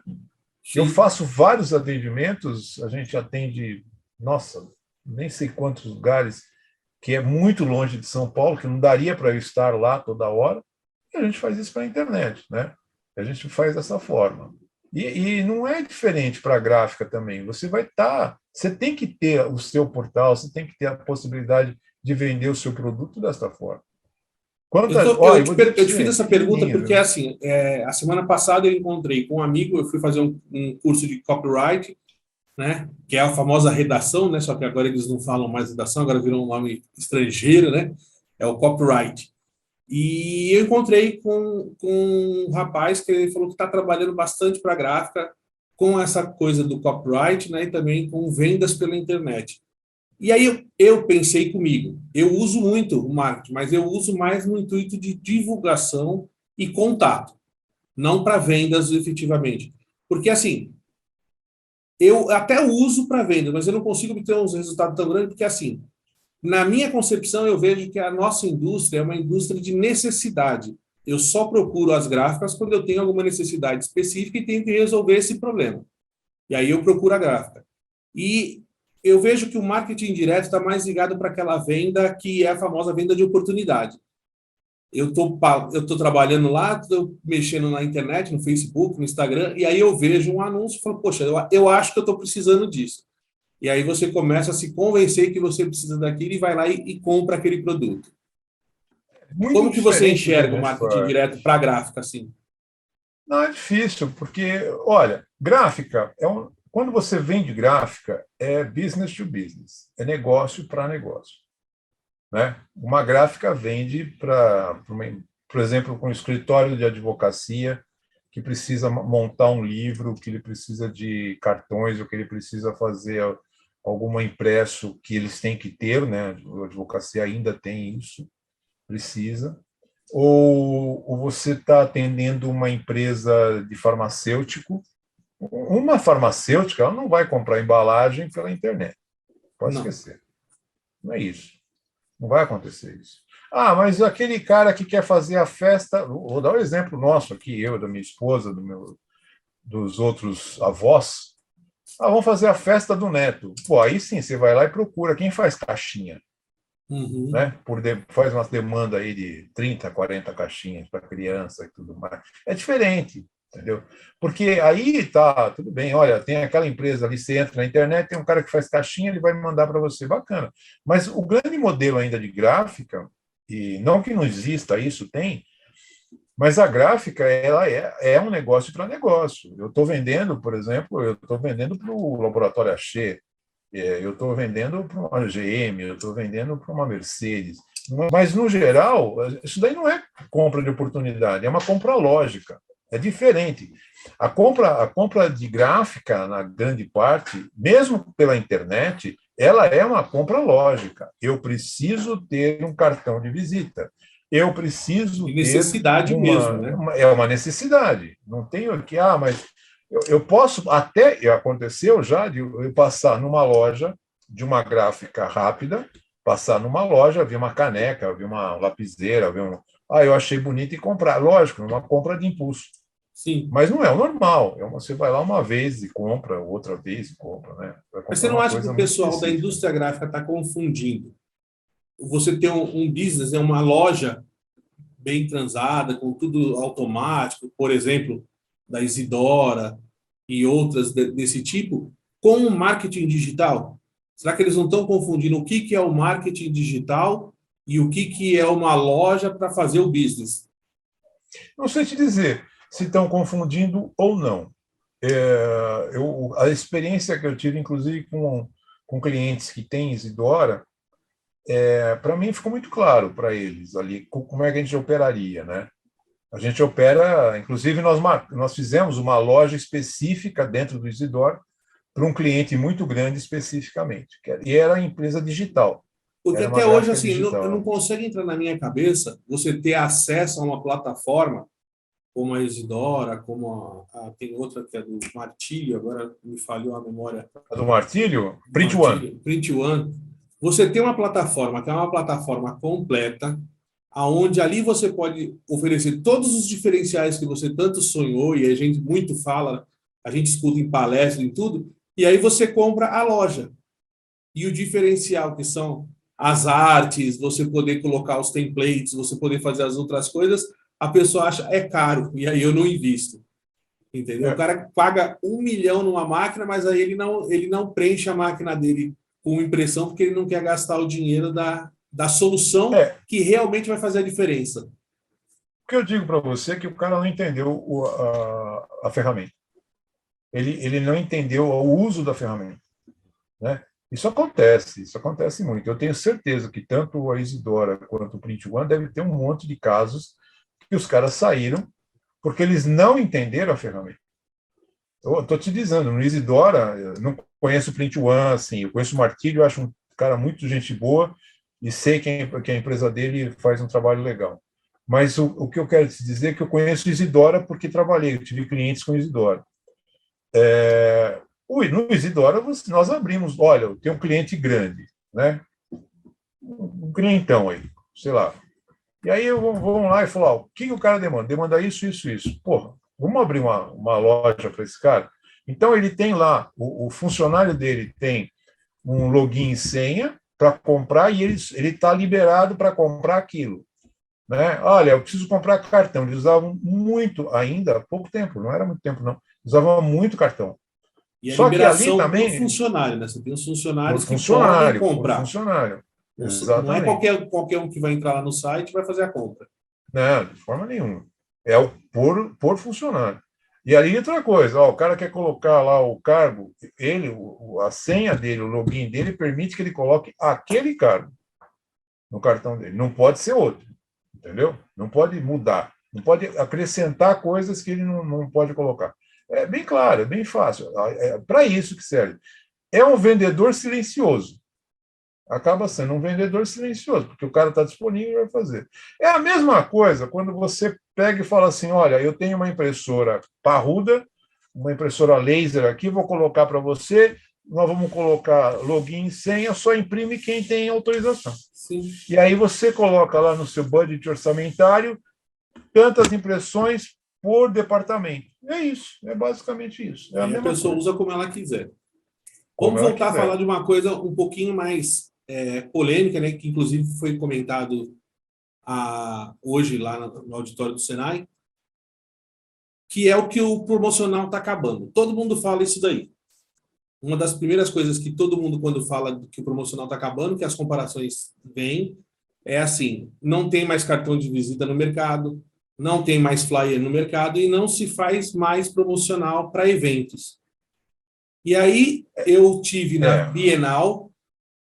Eu Sim. faço vários atendimentos, a gente atende, nossa, nem sei quantos lugares, que é muito longe de São Paulo, que não daria para eu estar lá toda hora, e a gente faz isso para a internet, né? A gente faz dessa forma. E não é diferente para a gráfica também. Você tem que ter o seu portal, você tem que ter a possibilidade de vender o seu produto dessa forma. Eu vou dizer para Eu te fiz você, essa pergunta pequenininha, porque, viu? assim, a semana passada eu encontrei com um amigo, eu fui fazer um curso de copyright, né? Que é a famosa redação, né? Só que agora eles não falam mais redação, agora virou um nome estrangeiro, né? É o copyright. E eu encontrei com um rapaz que ele falou que está trabalhando bastante para a gráfica com essa coisa do copyright, né? E também com vendas pela internet. E aí eu pensei comigo, eu uso muito o marketing, mas eu uso mais no intuito de divulgação e contato, não para vendas efetivamente. Porque assim, eu até uso para venda, mas eu não consigo obter uns resultados tão grandes, porque assim, na minha concepção, eu vejo que a nossa indústria é uma indústria de necessidade. Eu só procuro as gráficas quando eu tenho alguma necessidade específica e tenho que resolver esse problema. E aí eu procuro a gráfica. E eu vejo que o marketing direto está mais ligado para aquela venda que é a famosa venda de oportunidade. Eu tô trabalhando lá, estou mexendo na internet, no Facebook, no Instagram, e aí eu vejo um anúncio e falo, poxa, eu acho que eu estou precisando disso. E aí você começa a se convencer que você precisa daquilo e vai lá e compra aquele produto. Muito Como que você diferente do que a enxerga o gente marketing faz. direto para a gráfica assim? Não, é difícil, porque, olha, gráfica quando você vende gráfica, é business to business, é negócio para negócio. Né? Uma gráfica vende por exemplo, com um escritório de advocacia que precisa montar um livro, que ele precisa de cartões, ou que ele precisa fazer alguma impresso que eles têm que ter, né? A advocacia ainda tem isso, precisa. Ou você está atendendo uma empresa de farmacêutico. Uma farmacêutica, ela não vai comprar embalagem pela internet. Pode Não. esquecer. Não é isso. Não vai acontecer isso. Ah, mas aquele cara que quer fazer a festa, vou dar um exemplo nosso aqui, eu, da minha esposa, dos outros avós. Ah, vamos fazer a festa do neto. Pô, aí sim, você vai lá e procura quem faz caixinha. Uhum. Né? Faz uma demanda aí de 30, 40 caixinhas para criança e tudo mais. É diferente, entendeu? Porque aí tá, tudo bem, olha, tem aquela empresa ali, você entra na internet, tem um cara que faz caixinha, ele vai mandar para você, bacana. Mas o grande modelo ainda de gráfica, e não que não exista isso, tem, mas a gráfica ela é um negócio para negócio. Eu estou vendendo, por exemplo, eu estou vendendo para o Laboratório Axê, eu estou vendendo para uma GM, eu estou vendendo para uma Mercedes. Mas, no geral, isso daí não é compra de oportunidade, é uma compra lógica. É diferente. A compra de gráfica, na grande parte, mesmo pela internet, ela é uma compra lógica. Eu preciso ter um cartão de visita. Eu preciso De ter necessidade mesmo, né? é uma necessidade. Não tenho que, mas eu posso, até aconteceu já de eu passar numa loja de uma gráfica rápida, passar numa loja, ver uma caneca, ver uma lapiseira, ver eu achei bonito e comprar. Lógico, uma compra de impulso. Sim. Mas não é o normal. Você vai lá uma vez e compra, outra vez e compra, né? Vai Mas você comprar não uma acha que coisa o muito pessoal da específica. indústria gráfica está confundindo? Você tem um business, uma loja bem transada, com tudo automático, por exemplo, da Isidora e outras desse tipo, com o marketing digital? Será que eles não estão confundindo o que é o marketing digital e o que é uma loja para fazer o business? Não sei te dizer se estão confundindo ou não. A experiência que eu tive, inclusive, com clientes que têm Isidora, para mim ficou muito claro para eles ali como é que a gente operaria, né? A gente opera, inclusive nós fizemos uma loja específica dentro do Isidoro para um cliente muito grande especificamente, e era a empresa digital, Porque era uma até hoje, gráfica assim, eu não digital. consigo entrar na minha cabeça você ter acesso a uma plataforma como a Isidora, como tem outra que é do Martílio, agora me falhou a memória A do Martílio, do Print One. Martílio, Print One. Você tem uma plataforma que é uma plataforma completa, aonde ali você pode oferecer todos os diferenciais que você tanto sonhou e a gente muito fala, a gente escuta em palestra, em tudo, e aí você compra a loja. E o diferencial que são as artes, você poder colocar os templates, você poder fazer as outras coisas, a pessoa acha é caro, e aí eu não invisto. Entendeu? O É, cara paga 1 milhão numa máquina, mas aí ele não preenche a máquina dele com impressão porque ele não quer gastar o dinheiro da solução é, que realmente vai fazer a diferença. o que eu digo para você é que o cara não entendeu a ferramenta. Ele não entendeu o uso da ferramenta, né? Isso acontece muito. Eu tenho certeza que tanto a Isidora quanto o Print One deve ter um monte de casos que os caras saíram porque eles não entenderam a ferramenta. Eu estou te dizendo, no Isidora, eu não conheço o Print One, assim, eu conheço o Martílio, acho um cara muito gente boa e sei que a empresa dele faz um trabalho legal. Mas o que eu quero te dizer é que eu conheço Isidora porque trabalhei, eu tive clientes com Isidora. No Isidora, nós abrimos, olha, eu tenho um cliente grande, né? Um clientão aí, sei lá. E aí vamos lá e falar, o que o cara demanda? Demanda isso, isso, isso. Porra, vamos abrir uma loja para esse cara? Então ele tem lá, o funcionário dele tem um login e senha para comprar e ele está liberado para comprar aquilo. Né? Olha, eu preciso comprar cartão. Eles usavam muito ainda, há pouco tempo, não era muito tempo, não. Usavam muito cartão. E a Só que ali liberação por também, funcionário, né? Você tem os por funcionários que podem funcionário, por comprar. funcionário. Não é Exatamente. qualquer um que vai entrar lá no site e vai fazer a compra. Não, de forma nenhuma. É o por funcionário. E ali outra coisa, o cara quer colocar lá o cargo, a senha dele, o login dele permite que ele coloque aquele cargo no cartão dele. Não pode ser outro, entendeu? Não pode mudar. Não pode acrescentar coisas que ele não pode colocar. É bem claro, é bem fácil. É para isso que serve. é um vendedor silencioso. Acaba sendo um vendedor silencioso, porque o cara está disponível e vai fazer. É a mesma coisa quando você pega e fala assim, olha, eu tenho uma impressora parruda, uma impressora laser aqui, vou colocar para você, nós vamos colocar login e senha, só imprime quem tem autorização. Sim. E aí você coloca lá no seu budget orçamentário tantas impressões por departamento. É isso, é basicamente isso. É a Aí a mesma pessoa coisa. usa como ela quiser. Como Vamos ela voltar a quiser. falar de uma coisa um pouquinho mais polêmica, né, que inclusive foi comentado hoje lá no auditório do Senai, que é o que o promocional está acabando. Todo mundo fala isso daí. Uma das primeiras coisas que todo mundo, quando fala que o promocional está acabando, que as comparações vêm, é assim, não tem mais cartão de visita no mercado, não tem mais flyer no mercado e não se faz mais promocional para eventos. E aí eu tive na Bienal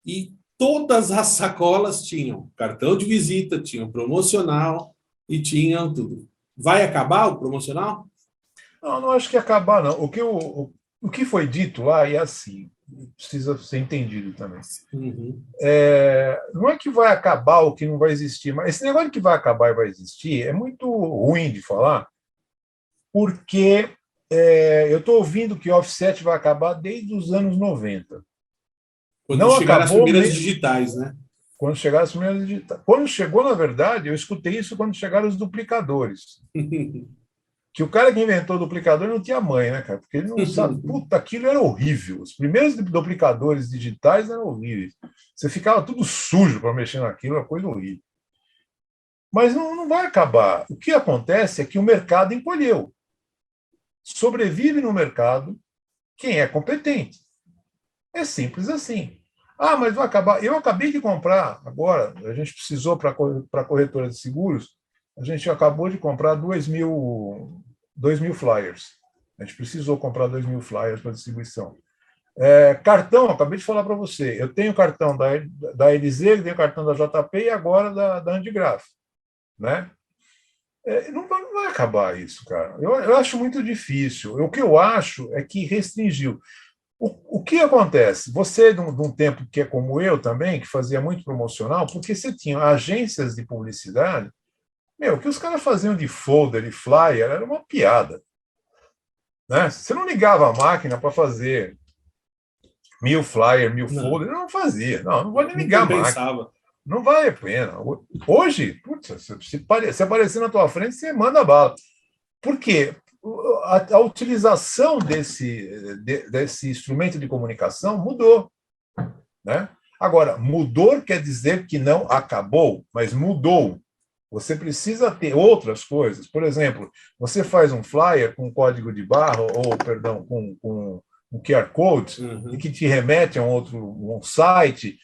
e todas as sacolas tinham cartão de visita, tinham promocional e tinham tudo. Vai acabar o promocional? Não, não acho que acabar, não. O que foi dito lá é assim, precisa ser entendido também. Uhum. Não é que vai acabar ou que não vai existir, mas esse negócio de que vai acabar e vai existir é muito ruim de falar, porque eu estou ouvindo que o offset vai acabar desde os anos 90. Quando Não chegaram as acabou primeiras digitais, né? quando chegaram as primeiras digitais. Quando chegou, na verdade, eu escutei isso quando chegaram os duplicadores. Que o cara que inventou o duplicador não tinha mãe, né, cara? Porque ele não sabe. Puta, aquilo era horrível. Os primeiros duplicadores digitais eram horríveis. Você ficava tudo sujo para mexer naquilo, uma coisa horrível. Mas não vai acabar. O que acontece é que o mercado encolheu. Sobrevive no mercado quem é competente. É simples assim. Ah, mas vai acabar. Eu acabei de comprar agora, a gente precisou para a corretora de seguros, a gente acabou de comprar 2.000 flyers. A gente precisou comprar 2.000 flyers para distribuição. Cartão, acabei de falar para você. Eu tenho cartão da LZ, tenho cartão da JP e agora da Andigraf. Né? Não vai acabar isso, cara. Eu acho muito difícil. O que eu acho é que restringiu. O que acontece? Você, de um tempo que é como eu também, que fazia muito promocional, porque você tinha agências de publicidade, o que os caras faziam de folder e flyer era uma piada. Né? Você não ligava a máquina para fazer 1.000 flyer, 1.000 folder, não fazia. Não vou nem ligar a máquina. Não vale a pena. Hoje, putz, se aparecer na tua frente, você manda bala. Por quê? A utilização desse instrumento de comunicação mudou. Né? Agora, mudou quer dizer que não acabou, mas mudou. Você precisa ter outras coisas. Por exemplo, você faz um flyer com código de barra, ou, perdão, com um QR Code, e que te remete a um site.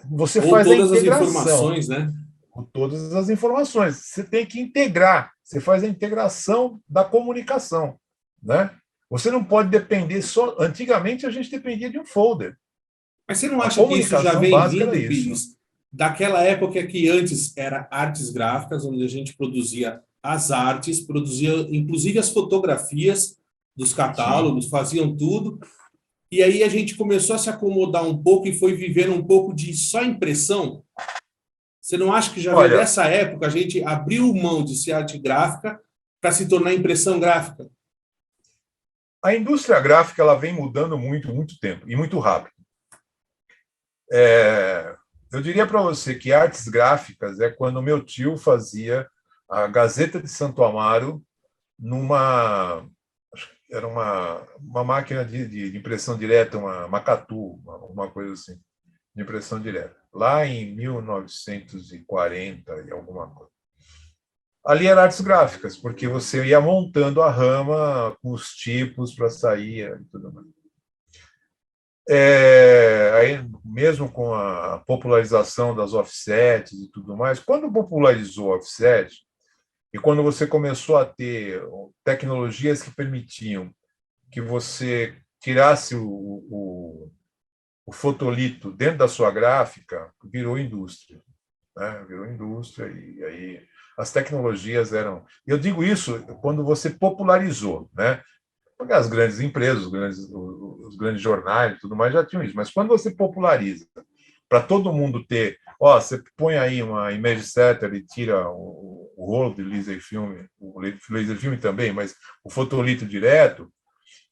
Você faz a integração. Todas as informações, né? Com todas as informações. Você tem que integrar. Você faz a integração da comunicação. Né? Você não pode depender só. Antigamente, a gente dependia de um folder. Mas você não acha que isso já vem vindo, Pires, daquela época que antes era artes gráficas, onde a gente produzia as artes, produzia inclusive as fotografias dos catálogos, faziam tudo, e aí a gente começou a se acomodar um pouco e foi vivendo um pouco de só impressão? Você não acha que já veio dessa época a gente abriu mão de ser arte gráfica para se tornar impressão gráfica? A indústria gráfica ela vem mudando muito tempo e muito rápido. Eu diria para você que artes gráficas é quando meu tio fazia a Gazeta de Santo Amaro era uma máquina de impressão direta, uma Macatu, uma coisa assim, de impressão direta, lá em 1940 e alguma coisa. Ali era artes gráficas, porque você ia montando a rama com os tipos para sair e tudo mais. Aí, mesmo com a popularização das offsets e tudo mais, quando popularizou o offset, e quando você começou a ter tecnologias que permitiam que você tirasse o fotolito dentro da sua gráfica, virou indústria. Né? Virou indústria, e aí as tecnologias eram... Eu digo isso quando você popularizou, né? Porque as grandes empresas, os grandes jornais e tudo mais já tinham isso. Mas quando você populariza para todo mundo ter, você põe aí uma image setter e tira o rolo de laser filme, o laser filme também, mas o fotolito direto,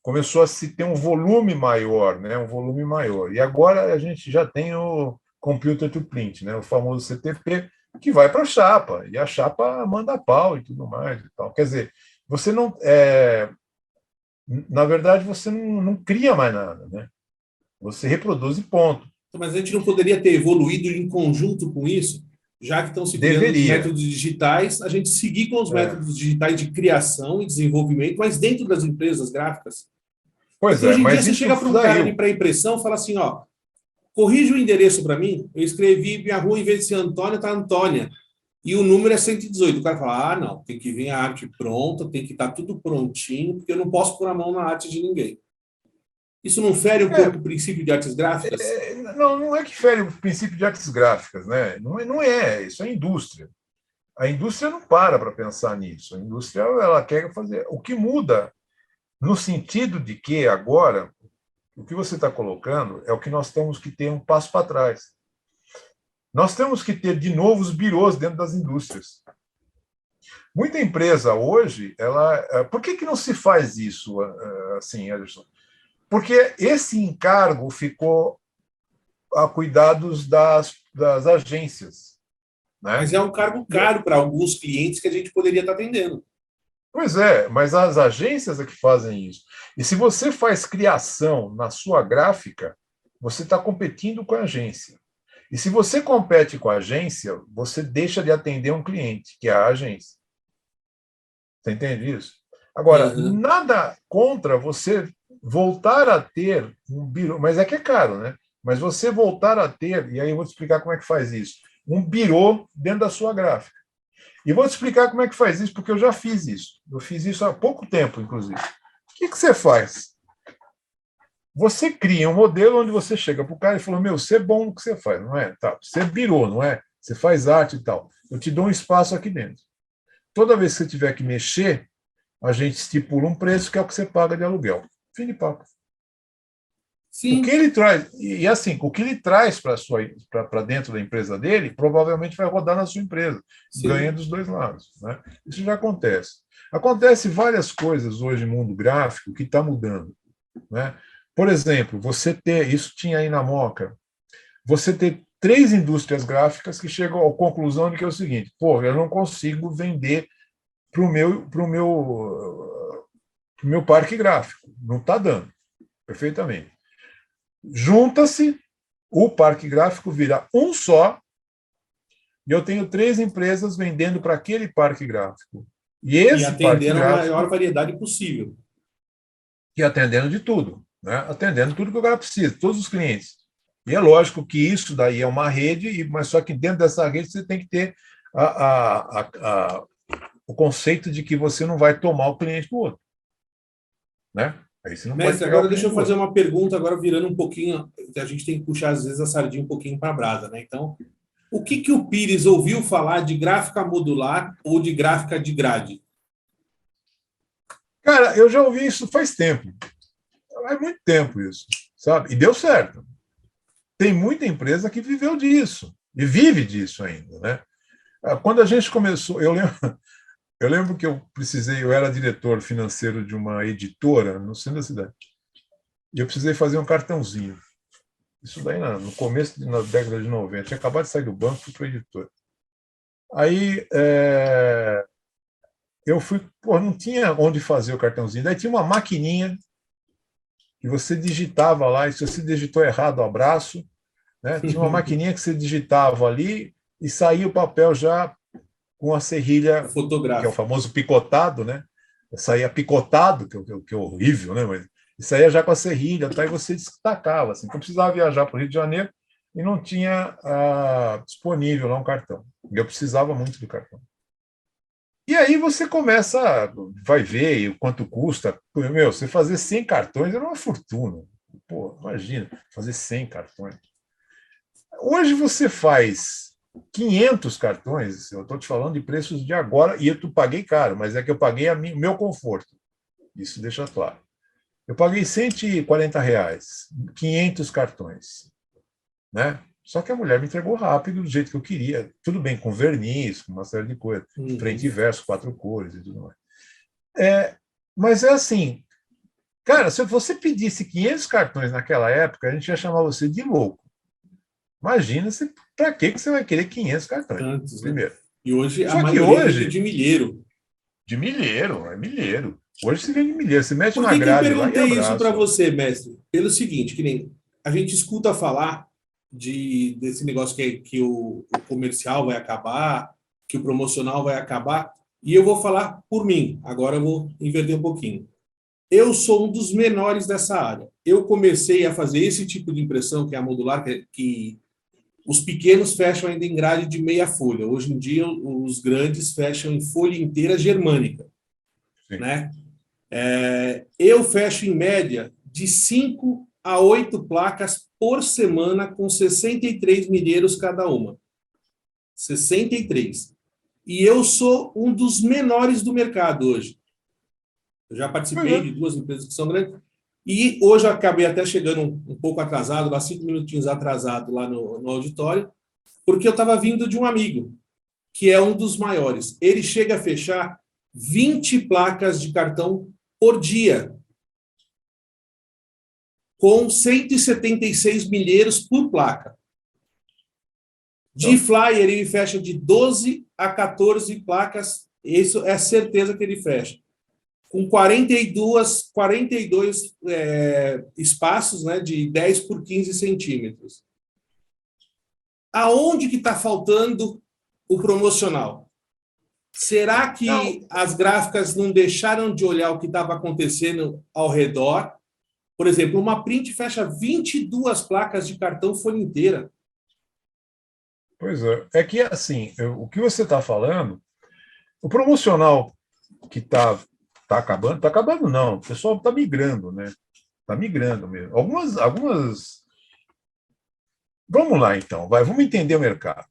começou a se ter um volume maior, né? Um volume maior. E agora a gente já tem o computer to print, né? O famoso CTP, que vai para a chapa, e a chapa manda pau e tudo mais. E tal. Quer dizer, você não. Na verdade, você não cria mais nada, né? Você reproduz e ponto. Mas a gente não poderia ter evoluído em conjunto com isso, já que estão se criando os Deveria. métodos digitais, a gente seguir com os métodos digitais de criação e desenvolvimento, mas dentro das empresas gráficas. Pois Porque hoje em dia mas você isso chega para um cara de pré-impressão e fala assim, corrige o endereço para mim, eu escrevi minha rua, em vez de ser Antônia, está Antônia. E o número é 118. O cara fala, não, tem que vir a arte pronta, tem que estar tudo prontinho, porque eu não posso pôr a mão na arte de ninguém. Isso não fere um pouco o princípio de artes gráficas? Não é que fere o princípio de artes gráficas, né? Não é, isso é indústria. A indústria não para pensar nisso. A indústria ela quer fazer. O que muda, no sentido de que agora, o que você está colocando é o que nós temos que ter um passo para trás. Nós temos que ter, de novo, os birôs dentro das indústrias. Muita empresa hoje, por que não se faz isso assim, Ederson? Porque esse encargo ficou a cuidados das agências. Né? Mas é um cargo caro para alguns clientes que a gente poderia estar atendendo. Pois é, mas as agências é que fazem isso. E se você faz criação na sua gráfica, você está competindo com a agência. E se você compete com a agência, você deixa de atender um cliente, que é a agência. Você entende isso? Agora, nada contra você voltar a ter um birô, mas é que é caro, né? Mas você voltar a ter, e aí eu vou te explicar como é que faz isso, um birô dentro da sua gráfica. E vou te explicar como é que faz isso, porque eu já fiz isso. Eu fiz isso há pouco tempo, inclusive. O que você faz? Você cria um modelo onde você chega para o cara e fala, você é bom no que você faz, não é? Tá, você é birô, não é? Você faz arte e tal. Eu te dou um espaço aqui dentro. Toda vez que você tiver que mexer, a gente estipula um preço que é o que você paga de aluguel. Fim de papo. Sim. O que ele traz, e assim, o que ele traz para dentro da empresa dele, provavelmente vai rodar na sua empresa, ganha dos dois lados. Né? Isso já acontece. Acontece várias coisas hoje no mundo gráfico que está mudando. Né? Por exemplo, isso tinha aí na Moca, você ter 3 indústrias gráficas que chegam à conclusão de que é o seguinte, eu não consigo vender para o meu parque gráfico. Não está dando, perfeitamente. Junta-se, o parque gráfico vira um só, e eu tenho 3 empresas vendendo para aquele parque gráfico. E atendendo a maior variedade possível. E atendendo de tudo, né? Atendendo tudo que o cara precisa, todos os clientes. E é lógico que isso daí é uma rede, mas só que dentro dessa rede você tem que ter o conceito de que você não vai tomar o cliente do outro. Né? Aí você não Mestre, agora deixa eu fazer uma pergunta, agora virando um pouquinho, a gente tem que puxar às vezes a sardinha um pouquinho para a brasa, né? Então, o que o Pires ouviu falar de gráfica modular ou de gráfica de grade? Cara, eu já ouvi isso faz tempo. Faz muito tempo isso, sabe? E deu certo. Tem muita empresa que viveu disso e vive disso ainda, né? Quando a gente começou, eu lembro que eu era diretor financeiro de uma editora no centro da cidade. E eu precisei fazer um cartãozinho. Isso daí no começo da década de 90. Eu tinha acabado de sair do banco, fui para a editora. Aí eu fui, não tinha onde fazer o cartãozinho. Daí tinha uma maquininha que você digitava lá, e se você digitou errado o abraço, né? Tinha uma maquininha que você digitava ali e saía o papel já com a serrilha, que é o famoso picotado, né? Saía picotado, que é horrível, né? Mas saía já com a serrilha, tá? E você destacava. Assim. Então, precisava viajar para o Rio de Janeiro e não tinha disponível lá um cartão. Eu precisava muito do cartão. E aí você vai ver o quanto custa. Você fazer 100 cartões era uma fortuna. Pô, imagina, fazer 100 cartões. Hoje você faz 500 cartões, eu estou te falando de preços de agora, e eu paguei caro, mas é que eu paguei meu conforto. Isso deixa claro. Eu paguei R$ 140, 500 cartões, né? Só que a mulher me entregou rápido, do jeito que eu queria. Tudo bem, com verniz, com uma série de coisas. Frente e verso, 4 cores e tudo mais. Mas é assim, cara, se você pedisse 500 cartões naquela época, a gente ia chamar você de louco. Imagina para que você vai querer 500 cartões, Tantos, primeiro. Né? E hoje a Só que maioria hoje, vende de milheiro. De milheiro, é milheiro. Hoje se vende milheiro. Você mete Por uma que eu grade lá e perguntei isso para abraça. você, mestre? Pelo seguinte, que nem a gente escuta falar desse negócio que o comercial vai acabar, que o promocional vai acabar, e eu vou falar por mim. Agora eu vou inverter um pouquinho. Eu sou um dos menores dessa área. Eu comecei a fazer esse tipo de impressão, que é a modular, que os pequenos fecham ainda em grade de meia folha. Hoje em dia, os grandes fecham em folha inteira germânica. Sim. Né? Eu fecho, em média, de 5 a 8 placas por semana, com 63 milheiros cada uma. 63. E eu sou um dos menores do mercado hoje. Eu já participei de 2 empresas que são grandes. E hoje eu acabei até chegando um pouco atrasado, lá 5 minutinhos atrasado, lá no auditório, porque eu estava vindo de um amigo, que é um dos maiores. Ele chega a fechar 20 placas de cartão por dia, com 176 milheiros por placa. De flyer, ele fecha de 12 a 14 placas, isso é certeza que ele fecha. Com 42 espaços, né, de 10 por 15 centímetros. Aonde que está faltando o promocional? Será que as gráficas não deixaram de olhar o que estava acontecendo ao redor? Por exemplo, uma print fecha 22 placas de cartão folha inteira. Pois é. É que, assim, o que você está falando, o promocional que está acabando não, o pessoal está migrando, né? Está migrando mesmo. Algumas. Vamos lá, então, vamos entender o mercado.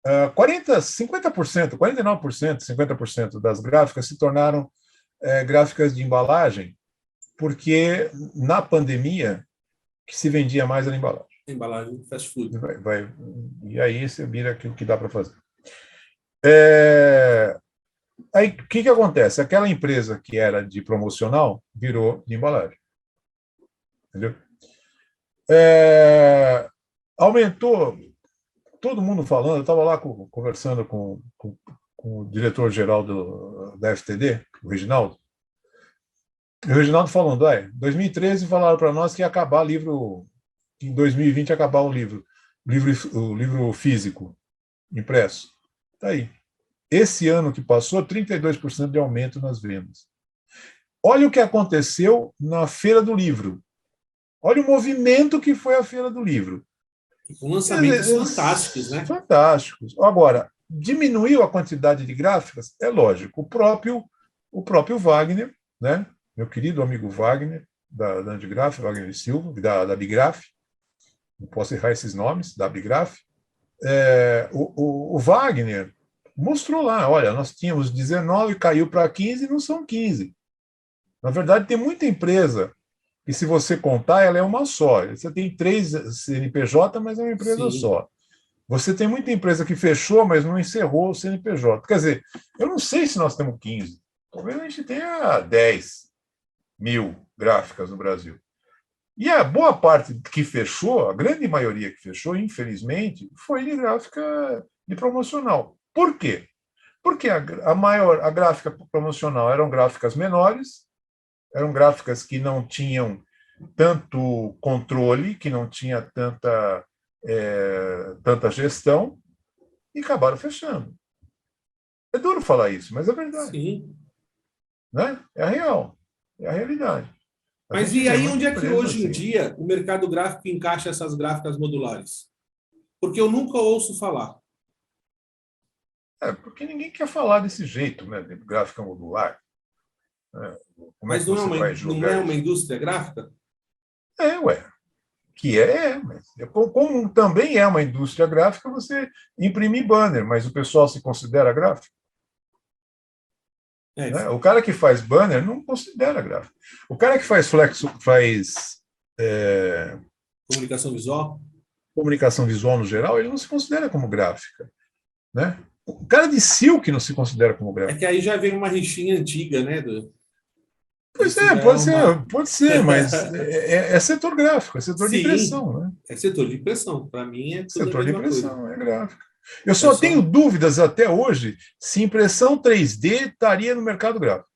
50%, 49%, 50% das gráficas se tornaram gráficas de embalagem, porque na pandemia que se vendia mais era embalagem. Embalagem fast food. E aí você vira aquilo que dá para fazer. Aí o que acontece? Aquela empresa que era de promocional virou de embalagem. Entendeu? Aumentou, todo mundo falando, eu estava lá conversando com o diretor-geral da FTD, o Reginaldo. O Reginaldo falando, em 2013 falaram para nós que ia acabar livro, em 2020 ia acabar o livro físico, impresso. Está aí. Esse ano que passou, 32% de aumento nas vendas. Olha o que aconteceu na Feira do Livro. Olha o movimento que foi a Feira do Livro. Com lançamentos fantásticos, né? Fantásticos. Agora, diminuiu a quantidade de gráficas? É lógico. O próprio Wagner, né? Meu querido amigo Wagner, da Andigraf, Wagner Silva, da Bigraf, não posso errar esses nomes, da Bigraf. O Wagner mostrou lá, olha, nós tínhamos 19, caiu para 15, não são 15. Na verdade, tem muita empresa que, se você contar, ela é uma só. Você tem 3 CNPJ, mas é uma empresa Sim. só. Você tem muita empresa que fechou, mas não encerrou o CNPJ. Quer dizer, eu não sei se nós temos 15. Talvez a gente tenha 10 mil gráficas no Brasil. E a boa parte que fechou, a grande maioria que fechou, infelizmente, foi de gráfica de promocional. Por quê? Porque a gráfica promocional eram gráficas menores, eram gráficas que não tinham tanto controle, que não tinha tanta gestão, e acabaram fechando. É duro falar isso, mas é verdade. Sim. Né? É a real, é a realidade. Mas e aí, onde é que hoje em dia o mercado gráfico encaixa essas gráficas modulares? Porque eu nunca ouço falar. Porque ninguém quer falar desse jeito, né, de gráfica modular. Como Mas é que você vai não é julgar uma isso? indústria gráfica? Mas como também é uma indústria gráfica, você imprime banner, mas o pessoal se considera gráfico? Né? O cara que faz banner não considera gráfico. O cara que faz Comunicação visual? comunicação visual no geral, ele não se considera como gráfica. Né? O cara de Silk não se considera como É gráfico. que aí já vem uma rixinha antiga, né? Pois Isso é, já é uma... pode ser, mas é setor gráfico, é setor de Sim, impressão. Né? é setor de impressão. Para mim é tudo a Setor de mesma coisa. impressão, é gráfico. Eu só só... tenho dúvidas até hoje se impressão 3D estaria no mercado gráfico.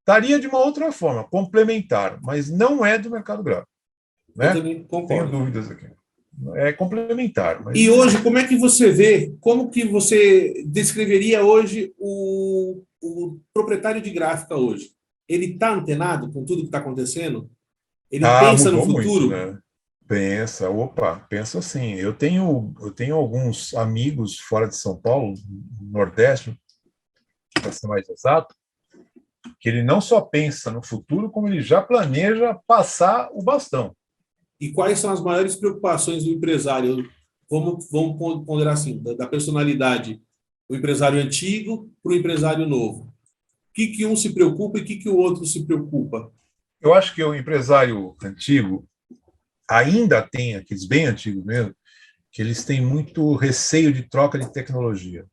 Estaria de uma outra forma, complementar, mas não é do mercado gráfico. Né? Eu também concordo. Tenho dúvidas aqui. É complementar. Mas... E hoje, como é que você vê, como que você descreveria hoje o proprietário de gráfica hoje? Ele está antenado com tudo que está acontecendo? Ele pensa no mudou futuro? muito, né? Pensa assim. Eu tenho alguns amigos fora de São Paulo, no Nordeste, para ser mais exato, que ele não só pensa no futuro, como ele já planeja passar o bastão. E quais são as maiores preocupações do empresário? Vamos ponderar assim, da personalidade, o empresário antigo para o empresário novo. O que um se preocupa e o que o outro se preocupa? Eu acho que o empresário antigo ainda tem, aqueles bem antigos mesmo, que eles têm muito receio de troca de tecnologia.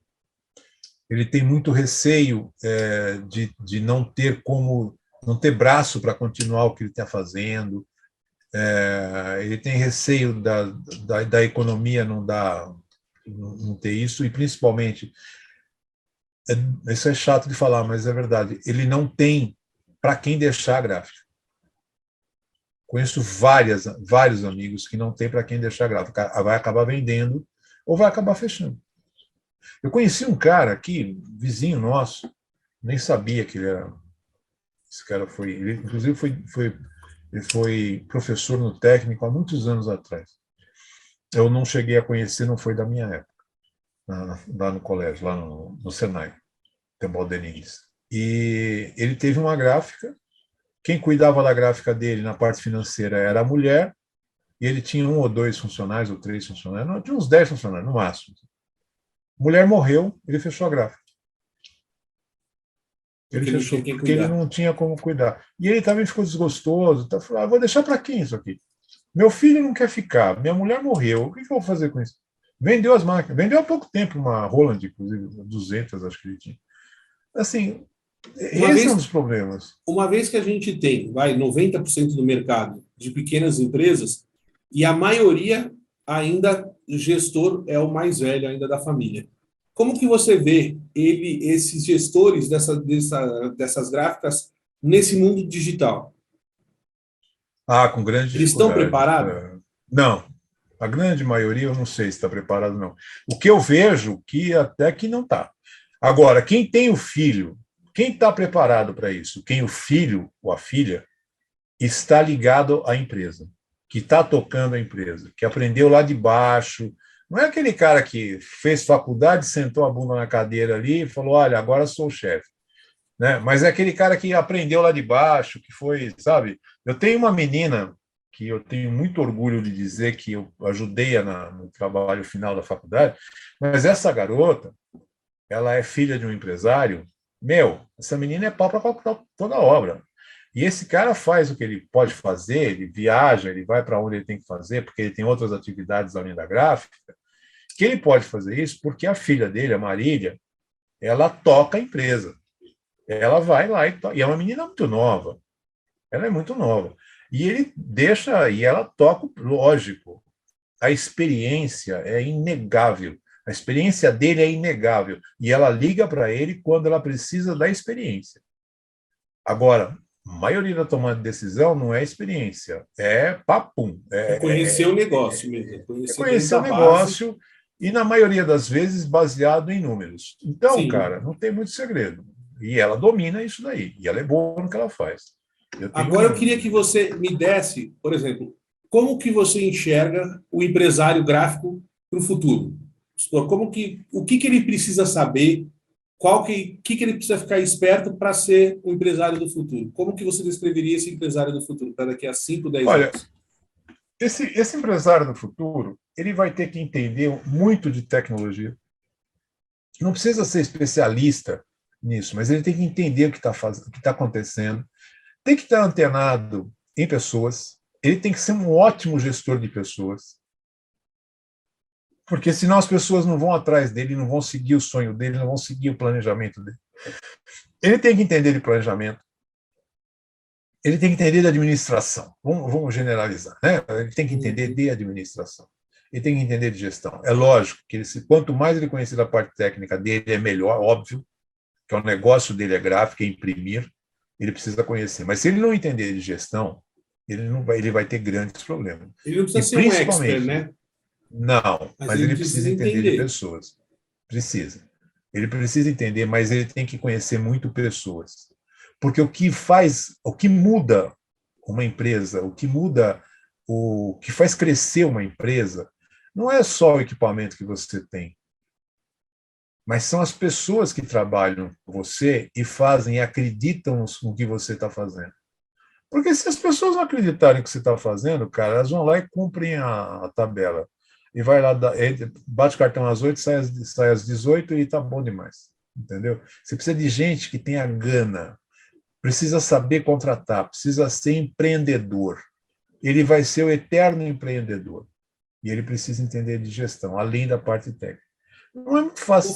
Ele tem muito receio de não ter braço para continuar o que ele está fazendo. Ele tem receio da economia não ter isso, e principalmente, isso é chato de falar, mas é verdade, ele não tem para quem deixar a gráfica. Conheço vários amigos que não tem para quem deixar a gráfica. Vai acabar vendendo ou vai acabar fechando. Eu conheci um cara aqui, vizinho nosso, nem sabia que ele era. Esse cara ele, inclusive, ele foi professor no técnico há muitos anos atrás. Eu não cheguei a conhecer, não foi da minha época, lá no colégio, lá no Senai, Tebaldenines. E ele teve uma gráfica. Quem cuidava da gráfica dele na parte financeira era a mulher, e ele tinha 1 ou 2 funcionários, ou 3 funcionários, não, tinha uns 10 funcionários, no máximo. Mulher morreu, ele fechou a gráfica. Ele fechou, porque ele não tinha como cuidar. E ele também ficou desgostoso. Tá, falou, vou deixar para quem isso aqui? Meu filho não quer ficar, minha mulher morreu, o que eu vou fazer com isso? Vendeu as máquinas, vendeu há pouco tempo uma Roland, inclusive, 200, acho que ele tinha. Assim, esse é um dos problemas. Uma vez que a gente tem 90% do mercado de pequenas empresas, e a maioria ainda, o gestor é o mais velho ainda da família. Como que você vê esses gestores dessas gráficas nesse mundo digital? Com grande dificuldade. Eles estão preparados? Não. A grande maioria, eu não sei se está preparado, não. O que eu vejo, que até que não está. Agora, quem tem o filho, quem está preparado para isso? Quem o filho ou a filha está ligado à empresa, que está tocando a empresa, que aprendeu lá de baixo. Não é aquele cara que fez faculdade, sentou a bunda na cadeira ali e falou, olha, agora sou o chefe. Né? Mas é aquele cara que aprendeu lá de baixo, que foi, sabe? Eu tenho uma menina que eu tenho muito orgulho de dizer que eu ajudei no trabalho final da faculdade, mas essa garota, ela é filha de um empresário. Essa menina é pau para toda a obra. E esse cara faz o que ele pode fazer, ele viaja, ele vai para onde ele tem que fazer, porque ele tem outras atividades além da gráfica, que ele pode fazer isso porque a filha dele, a Marília, ela toca a empresa. Ela vai lá e é uma menina muito nova. Ela é muito nova. E ele deixa, e ela toca, lógico. A experiência é inegável. A experiência dele é inegável. E ela liga para ele quando ela precisa da experiência. Agora, a maioria da tomada de decisão não é experiência, é papum. É conhecer o negócio mesmo. Conhecer o negócio e, na maioria das vezes, baseado em números. Então, sim, cara, não tem muito segredo. E ela domina isso daí. E ela é boa no que ela faz. Agora eu queria que você me desse, por exemplo, como que você enxerga o empresário gráfico para o futuro? O que ele precisa saber? Que ele precisa ficar esperto para ser o empresário do futuro? Como que você descreveria esse empresário do futuro para daqui a 5, 10 anos? Olha, esse empresário do futuro, ele vai ter que entender muito de tecnologia. Não precisa ser especialista nisso, mas ele tem que entender o que está acontecendo, tem que estar antenado em pessoas, ele tem que ser um ótimo gestor de pessoas, porque senão as pessoas não vão atrás dele, não vão seguir o sonho dele, não vão seguir o planejamento dele. Ele tem que entender de planejamento, ele tem que entender de administração, vamos generalizar, né? Ele tem que entender de administração, ele tem que entender de gestão. É lógico que quanto mais ele conhecer a parte técnica dele, é melhor, óbvio, que o negócio dele é gráfico, é imprimir, ele precisa conhecer. Mas se ele não entender de gestão, ele vai ter grandes problemas. Ele não precisa ser um expert, né? Não, mas ele precisa entender de pessoas. Precisa. Ele precisa entender, mas ele tem que conhecer muito pessoas. Porque o que muda uma empresa, o que faz crescer uma empresa, não é só o equipamento que você tem, mas são as pessoas que trabalham com você e fazem e acreditam no que você está fazendo. Porque se as pessoas não acreditarem no que você está fazendo, cara, elas vão lá e cumprem a tabela. E vai lá, bate o cartão às 8, sai às 18 e está bom demais. Entendeu? Você precisa de gente que tenha gana, precisa saber contratar, precisa ser empreendedor. Ele vai ser o eterno empreendedor. E ele precisa entender de gestão, além da parte técnica. Não é muito fácil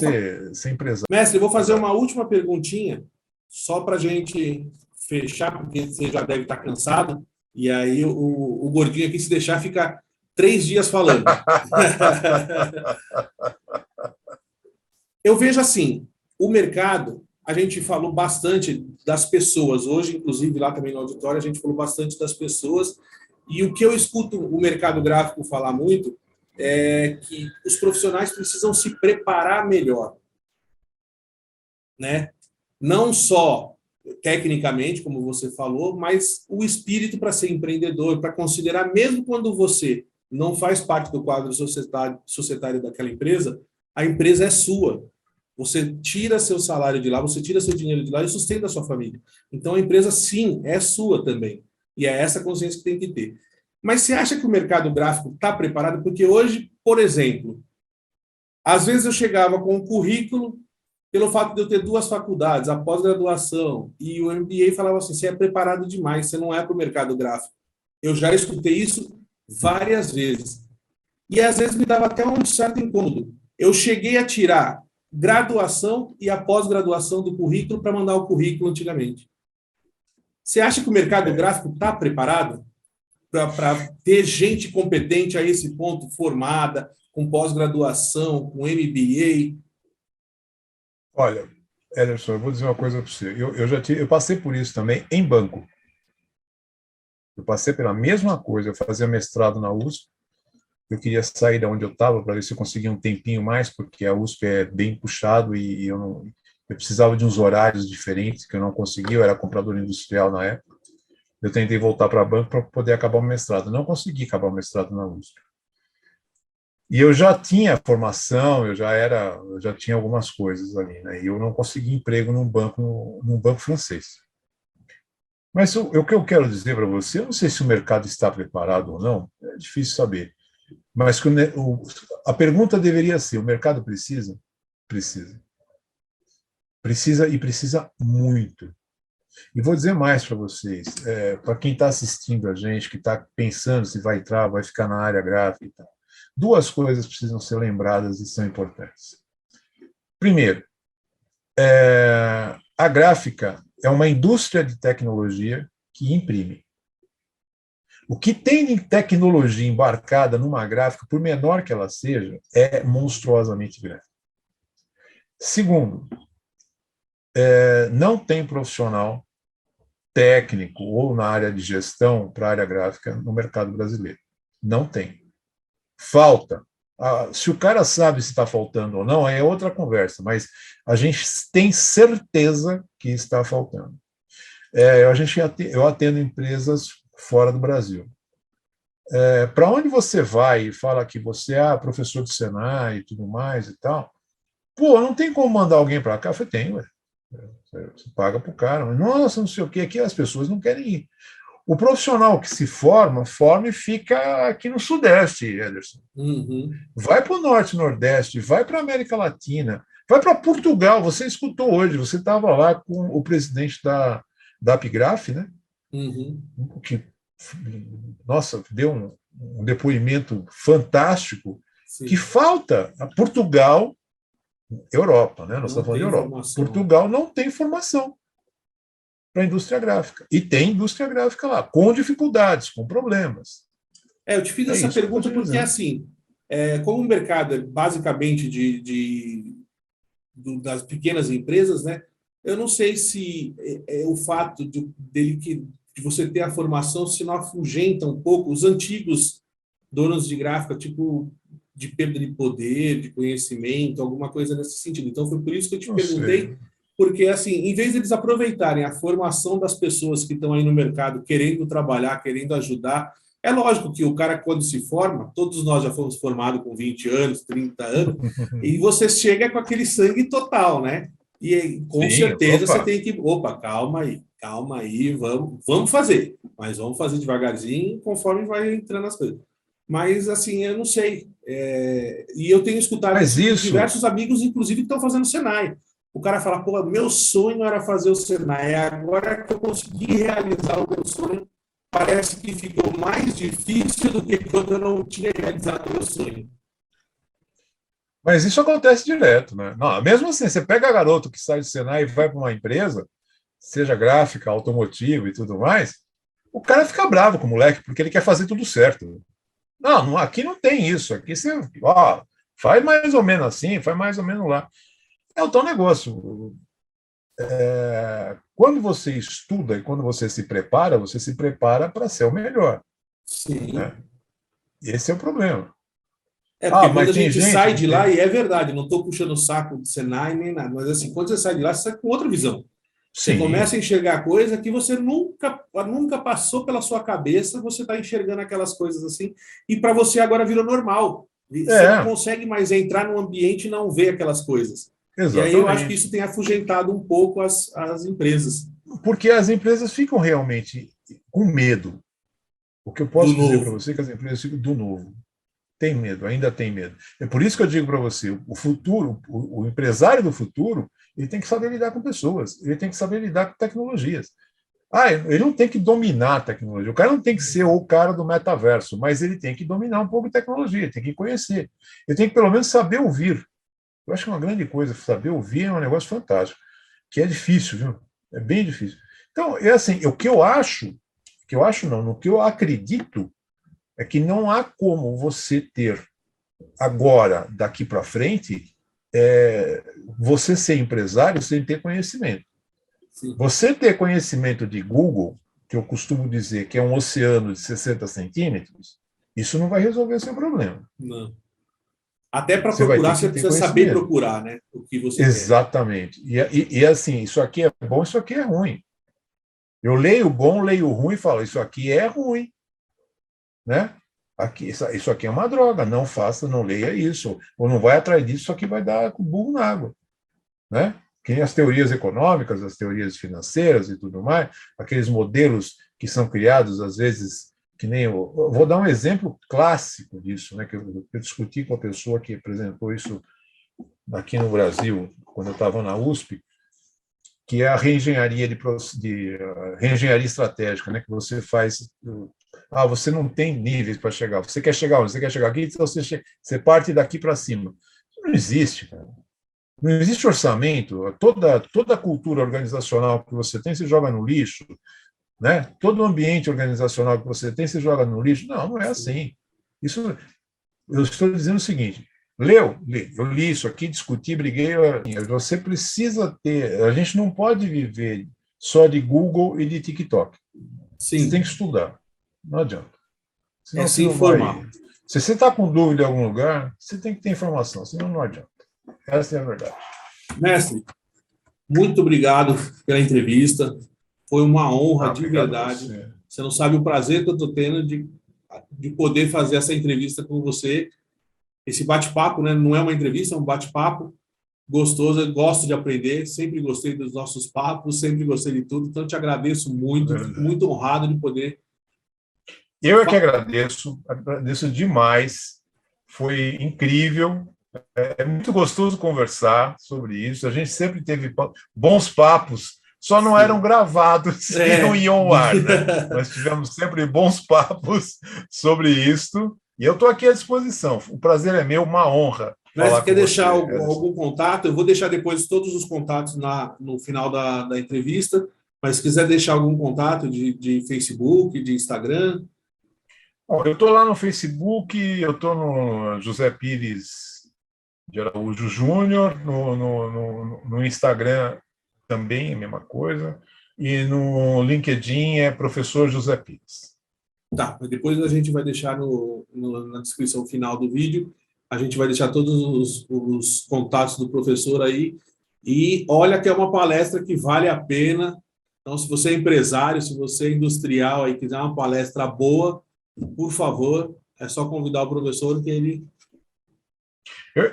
ser empresário. Mestre, eu vou fazer uma última perguntinha, só para a gente fechar, porque você já deve estar cansado, e aí o gordinho aqui, se deixar, fica 3 dias falando. Eu vejo assim, o mercado, a gente falou bastante das pessoas, hoje, inclusive lá também no auditório, a gente falou bastante das pessoas, e o que eu escuto o mercado gráfico falar muito é que os profissionais precisam se preparar melhor, né? Não só tecnicamente, como você falou, mas o espírito para ser empreendedor, para considerar, mesmo quando você não faz parte do quadro societário daquela empresa, a empresa é sua. Você tira seu salário de lá, você tira seu dinheiro de lá e sustenta a sua família. Então, a empresa, sim, é sua também. E é essa consciência que tem que ter. Mas você acha que o mercado gráfico está preparado? Porque hoje, por exemplo, às vezes eu chegava com um currículo, pelo fato de eu ter 2 faculdades, a pós-graduação, e o MBA falava assim, você é preparado demais, você não é para o mercado gráfico. Eu já escutei isso várias vezes. E às vezes me dava até um certo incômodo. Eu cheguei a tirar graduação e a pós-graduação do currículo para mandar o currículo antigamente. Você acha que o mercado gráfico está preparado para ter gente competente a esse ponto, formada, com pós-graduação, com MBA? Olha, Ederson, eu vou dizer uma coisa para você. Eu passei por isso também em banco. Eu passei pela mesma coisa. Eu fazia mestrado na USP. Eu queria sair de onde eu estava para ver se eu conseguia um tempinho mais, porque a USP é bem puxado e eu precisava de uns horários diferentes que eu não conseguia. Eu era comprador industrial na época. Eu tentei voltar para banco para poder acabar o mestrado. Não consegui acabar o mestrado na USP. E eu já tinha formação, eu já tinha algumas coisas ali, né? E eu não consegui emprego num banco francês. Mas o que eu quero dizer para você, eu não sei se o mercado está preparado ou não, é difícil saber. Mas a pergunta deveria ser: o mercado precisa? Precisa. Precisa e precisa muito. E vou dizer mais para vocês, para quem está assistindo a gente, que está pensando se vai entrar, vai ficar na área gráfica e tal. 2 coisas precisam ser lembradas e são importantes. Primeiro, a gráfica é uma indústria de tecnologia que imprime. O que tem de tecnologia embarcada numa gráfica, por menor que ela seja, é monstruosamente grande. Segundo, não tem profissional técnico ou na área de gestão para a área gráfica no mercado brasileiro. Não tem. Falta. Se o cara sabe se está faltando ou não, é outra conversa, mas a gente tem certeza que está faltando. Eu atendo empresas fora do Brasil. Para onde você vai e fala que você é professor do Senai e tudo mais e tal, não tem como mandar alguém para cá? Eu falei, tem, ué. Você paga para o cara. Mas, nossa, não sei o que, aqui as pessoas não querem ir. O profissional que se forma e fica aqui no Sudeste, Ederson. Uhum. Vai para o Norte e Nordeste, vai para a América Latina, Vai para Portugal, você escutou hoje, você estava lá com o presidente da Apigraf, né? Uhum. Que, nossa, deu um depoimento fantástico, Sim. que falta a Portugal, Europa, né? Nós Não estamos falando tem de Europa. informação. Portugal não tem formação para a indústria gráfica. E tem indústria gráfica lá, com dificuldades, com problemas. Eu te fiz É essa isso que eu pergunta tô te porque, dizendo. assim, como o mercado é basicamente das pequenas empresas, né? Eu não sei se o fato de você ter a formação se não afugenta um pouco os antigos donos de gráfica, tipo de perda de poder, de conhecimento, alguma coisa nesse sentido. Então, foi por isso que eu te Não sei. perguntei, porque, assim, em vez de eles aproveitarem a formação das pessoas que estão aí no mercado, querendo trabalhar, querendo ajudar, é lógico que o cara, quando se forma, todos nós já fomos formados com 20 anos, 30 anos, e você chega com aquele sangue total, né? E com Sim, certeza você opa. tem que. Opa, calma aí, vamos fazer. Mas vamos fazer devagarzinho, conforme vai entrando as coisas. Mas, assim, eu não sei. E eu tenho escutado Mas isso de isso, diversos amigos, inclusive, que estão fazendo Senai. O cara fala, pô, meu sonho era fazer o Senai. Agora que eu consegui realizar o meu sonho, parece que ficou mais difícil do que quando eu não tinha realizado o meu sonho. mas isso acontece direto, né? Não, mesmo assim, você pega a garoto que sai do Senai e vai para uma empresa, seja gráfica, automotiva e tudo mais, o cara fica bravo com o moleque, porque ele quer fazer tudo certo. Não, aqui não tem isso. Aqui você faz mais ou menos assim, faz mais ou menos lá. É o tal negócio. Quando você estuda e quando você se prepara para ser o melhor. Sim. Né? Esse é o problema. Porque quando Mas a tem gente gente sai que de lá, tem. e é verdade, não estou puxando o saco de Senai nem nada, mas assim, quando você sai de lá, você sai com outra visão. Você começa Sim, a enxergar coisa que você nunca passou pela sua cabeça, você está enxergando aquelas coisas assim, e para você agora virou normal. Você não é, consegue mais entrar no ambiente e não ver aquelas coisas. E aí eu acho que exatamente. isso tem afugentado um pouco as empresas Porque as empresas ficam realmente com medo. O que eu do posso dizer para novo. você é que as empresas ficam do novo. Tem medo, ainda tem medo. É por isso que eu digo para você, o futuro, o empresário do futuro, ele tem que saber lidar com pessoas, ele tem que saber lidar com tecnologias. Ele não tem que dominar a tecnologia. O cara não tem que ser o cara do metaverso, mas ele tem que dominar um pouco de tecnologia, tem que conhecer. Ele tem que pelo menos saber ouvir. Eu acho que é uma grande coisa, saber ouvir é um negócio fantástico, que é difícil, viu? É bem difícil. Então, é assim, o que eu acho não, no que eu acredito é que não há como você ter agora, daqui para frente, você ser empresário sem ter conhecimento. Sim. Você ter conhecimento de Google, que eu costumo dizer que é um oceano de 60 centímetros, isso não vai resolver seu problema. Não. Até para Você vai procurar, ter que você ter precisa saber conhecimento. procurar, né? O que você quer. Exatamente. E assim, isso aqui é bom, isso aqui é ruim. Eu leio bom, leio ruim e falo, isso aqui é ruim. Né? Isso aqui é uma droga, não faça, não leia isso, ou não vai atrás disso, isso aqui vai dar com burro na água. Né? Que nem as teorias econômicas, as teorias financeiras e tudo mais, aqueles modelos que são criados, às vezes, que nem eu vou dar um exemplo clássico disso, né, que eu discuti com a pessoa que apresentou isso aqui no Brasil, quando eu estava na USP, que é a reengenharia reengenharia estratégica, né, que você faz. Você não tem níveis para chegar. Você quer chegar onde? Você quer chegar aqui, então você parte daqui para cima. Isso não existe, cara. Não existe orçamento. Toda a cultura organizacional que você tem, você joga no lixo. Né? Todo o ambiente organizacional que você tem, você joga no lixo. Não, não é assim. Isso, eu estou dizendo o seguinte: eu li isso aqui, discuti, briguei. Você precisa ter. A gente não pode viver só de Google e de TikTok. Você tem Sim. que estudar. Não adianta. É Senão você se não vai. informar. Se você está com dúvida em algum lugar, você tem que ter informação, senão não adianta. Essa é a verdade. Mestre, muito obrigado pela entrevista. Foi uma honra de Obrigado a verdade. você. Você não sabe o prazer que eu estou tendo de poder fazer essa entrevista com você. Esse bate-papo, né? Não é uma entrevista, é um bate-papo gostoso. Eu gosto de aprender, sempre gostei dos nossos papos, sempre gostei de tudo. Então, eu te agradeço muito, fico muito honrado de poder. Eu é que agradeço demais. Foi incrível. É muito gostoso conversar sobre isso. A gente sempre teve bons papos, só não eram gravados e não iam ao ar, né? Nós tivemos sempre bons papos sobre isso. E eu estou aqui à disposição. O prazer é meu, uma honra. Mas Falar quer com deixar você, algum contato? Eu vou deixar depois todos os contatos no final da entrevista, mas se quiser deixar algum contato de Facebook, de Instagram. Bom, eu estou lá no Facebook, eu estou no José Pires de Araújo Júnior, no Instagram também, a mesma coisa, e no LinkedIn é Professor José Pires. Tá, depois a gente vai deixar na descrição final do vídeo, a gente vai deixar todos os contatos do professor aí, e olha que é uma palestra que vale a pena. Então, se você é empresário, se você é industrial e quiser uma palestra boa, por favor, é só convidar o professor que ele...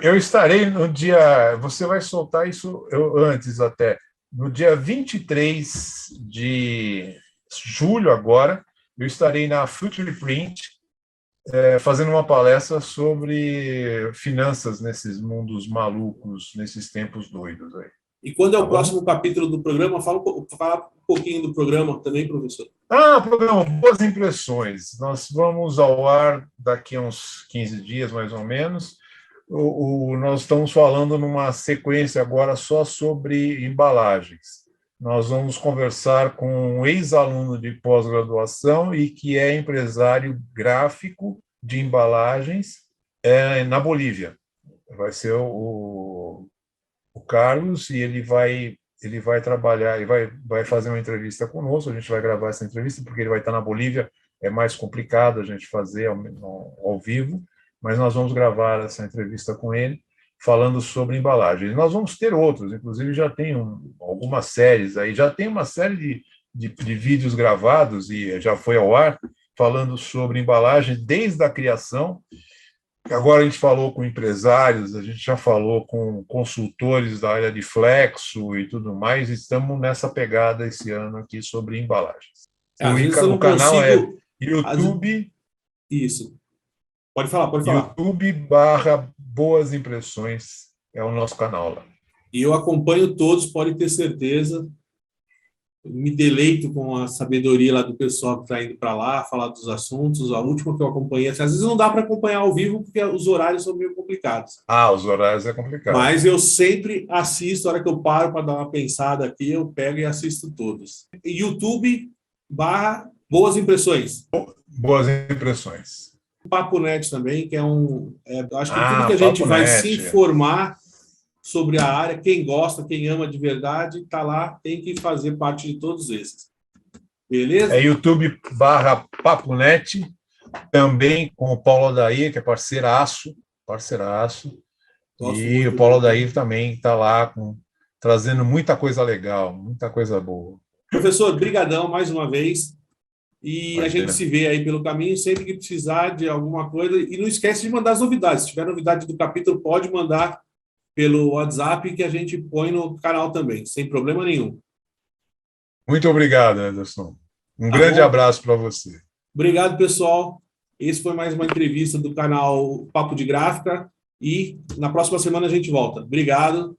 Eu estarei no dia... Você vai soltar isso antes até. No dia 23 de julho agora, eu estarei na Future Print fazendo uma palestra sobre finanças nesses mundos malucos, nesses tempos doidos aí. E quando é o próximo capítulo do programa? Fala um pouquinho do programa também, professor. Programa Boas Impressões. Nós vamos ao ar daqui a uns 15 dias, mais ou menos. Nós estamos falando numa sequência agora só sobre embalagens. Nós vamos conversar com um ex-aluno de pós-graduação e que é empresário gráfico de embalagens na Bolívia. Vai ser o Carlos, e ele vai trabalhar, ele vai fazer uma entrevista conosco. A gente vai gravar essa entrevista porque ele vai estar na Bolívia, é mais complicado a gente fazer ao vivo, mas nós vamos gravar essa entrevista com ele, falando sobre embalagem. Nós vamos ter outros, inclusive já tem algumas séries aí, já tem uma série de vídeos gravados e já foi ao ar, falando sobre embalagem desde a criação. Agora a gente falou com empresários, a gente já falou com consultores da área de flexo e tudo mais, e estamos nessa pegada esse ano aqui sobre embalagens. O canal é YouTube... Isso. Pode falar. YouTube/Boas Impressões é o nosso canal lá. E eu acompanho todos, pode ter certeza. Me deleito com a sabedoria lá do pessoal que está indo para lá, falar dos assuntos. A última que eu acompanhei, às vezes não dá para acompanhar ao vivo, porque os horários são meio complicados. Os horários é complicado. Mas eu sempre assisto, a hora que eu paro para dar uma pensada aqui, eu pego e assisto todos. YouTube/Boas Impressões. Boas Impressões. Papo Net também, que acho que tudo que a gente vai se informar sobre a área, quem gosta, quem ama de verdade, está lá, tem que fazer parte de todos esses. Beleza? É YouTube/Papo Net, também com o Paulo Adair, que é parceiraço. E o Paulo Adair também está lá trazendo muita coisa legal, muita coisa boa. Professor, brigadão mais uma vez. E a gente se vê aí pelo caminho, sempre que precisar de alguma coisa. E não esquece de mandar as novidades. Se tiver novidade do capítulo, pode mandar pelo WhatsApp, que a gente põe no canal também, sem problema nenhum. Muito obrigado, Anderson. Um grande abraço para você. Obrigado, pessoal. Esse foi mais uma entrevista do canal Papo de Gráfica. E na próxima semana a gente volta. Obrigado.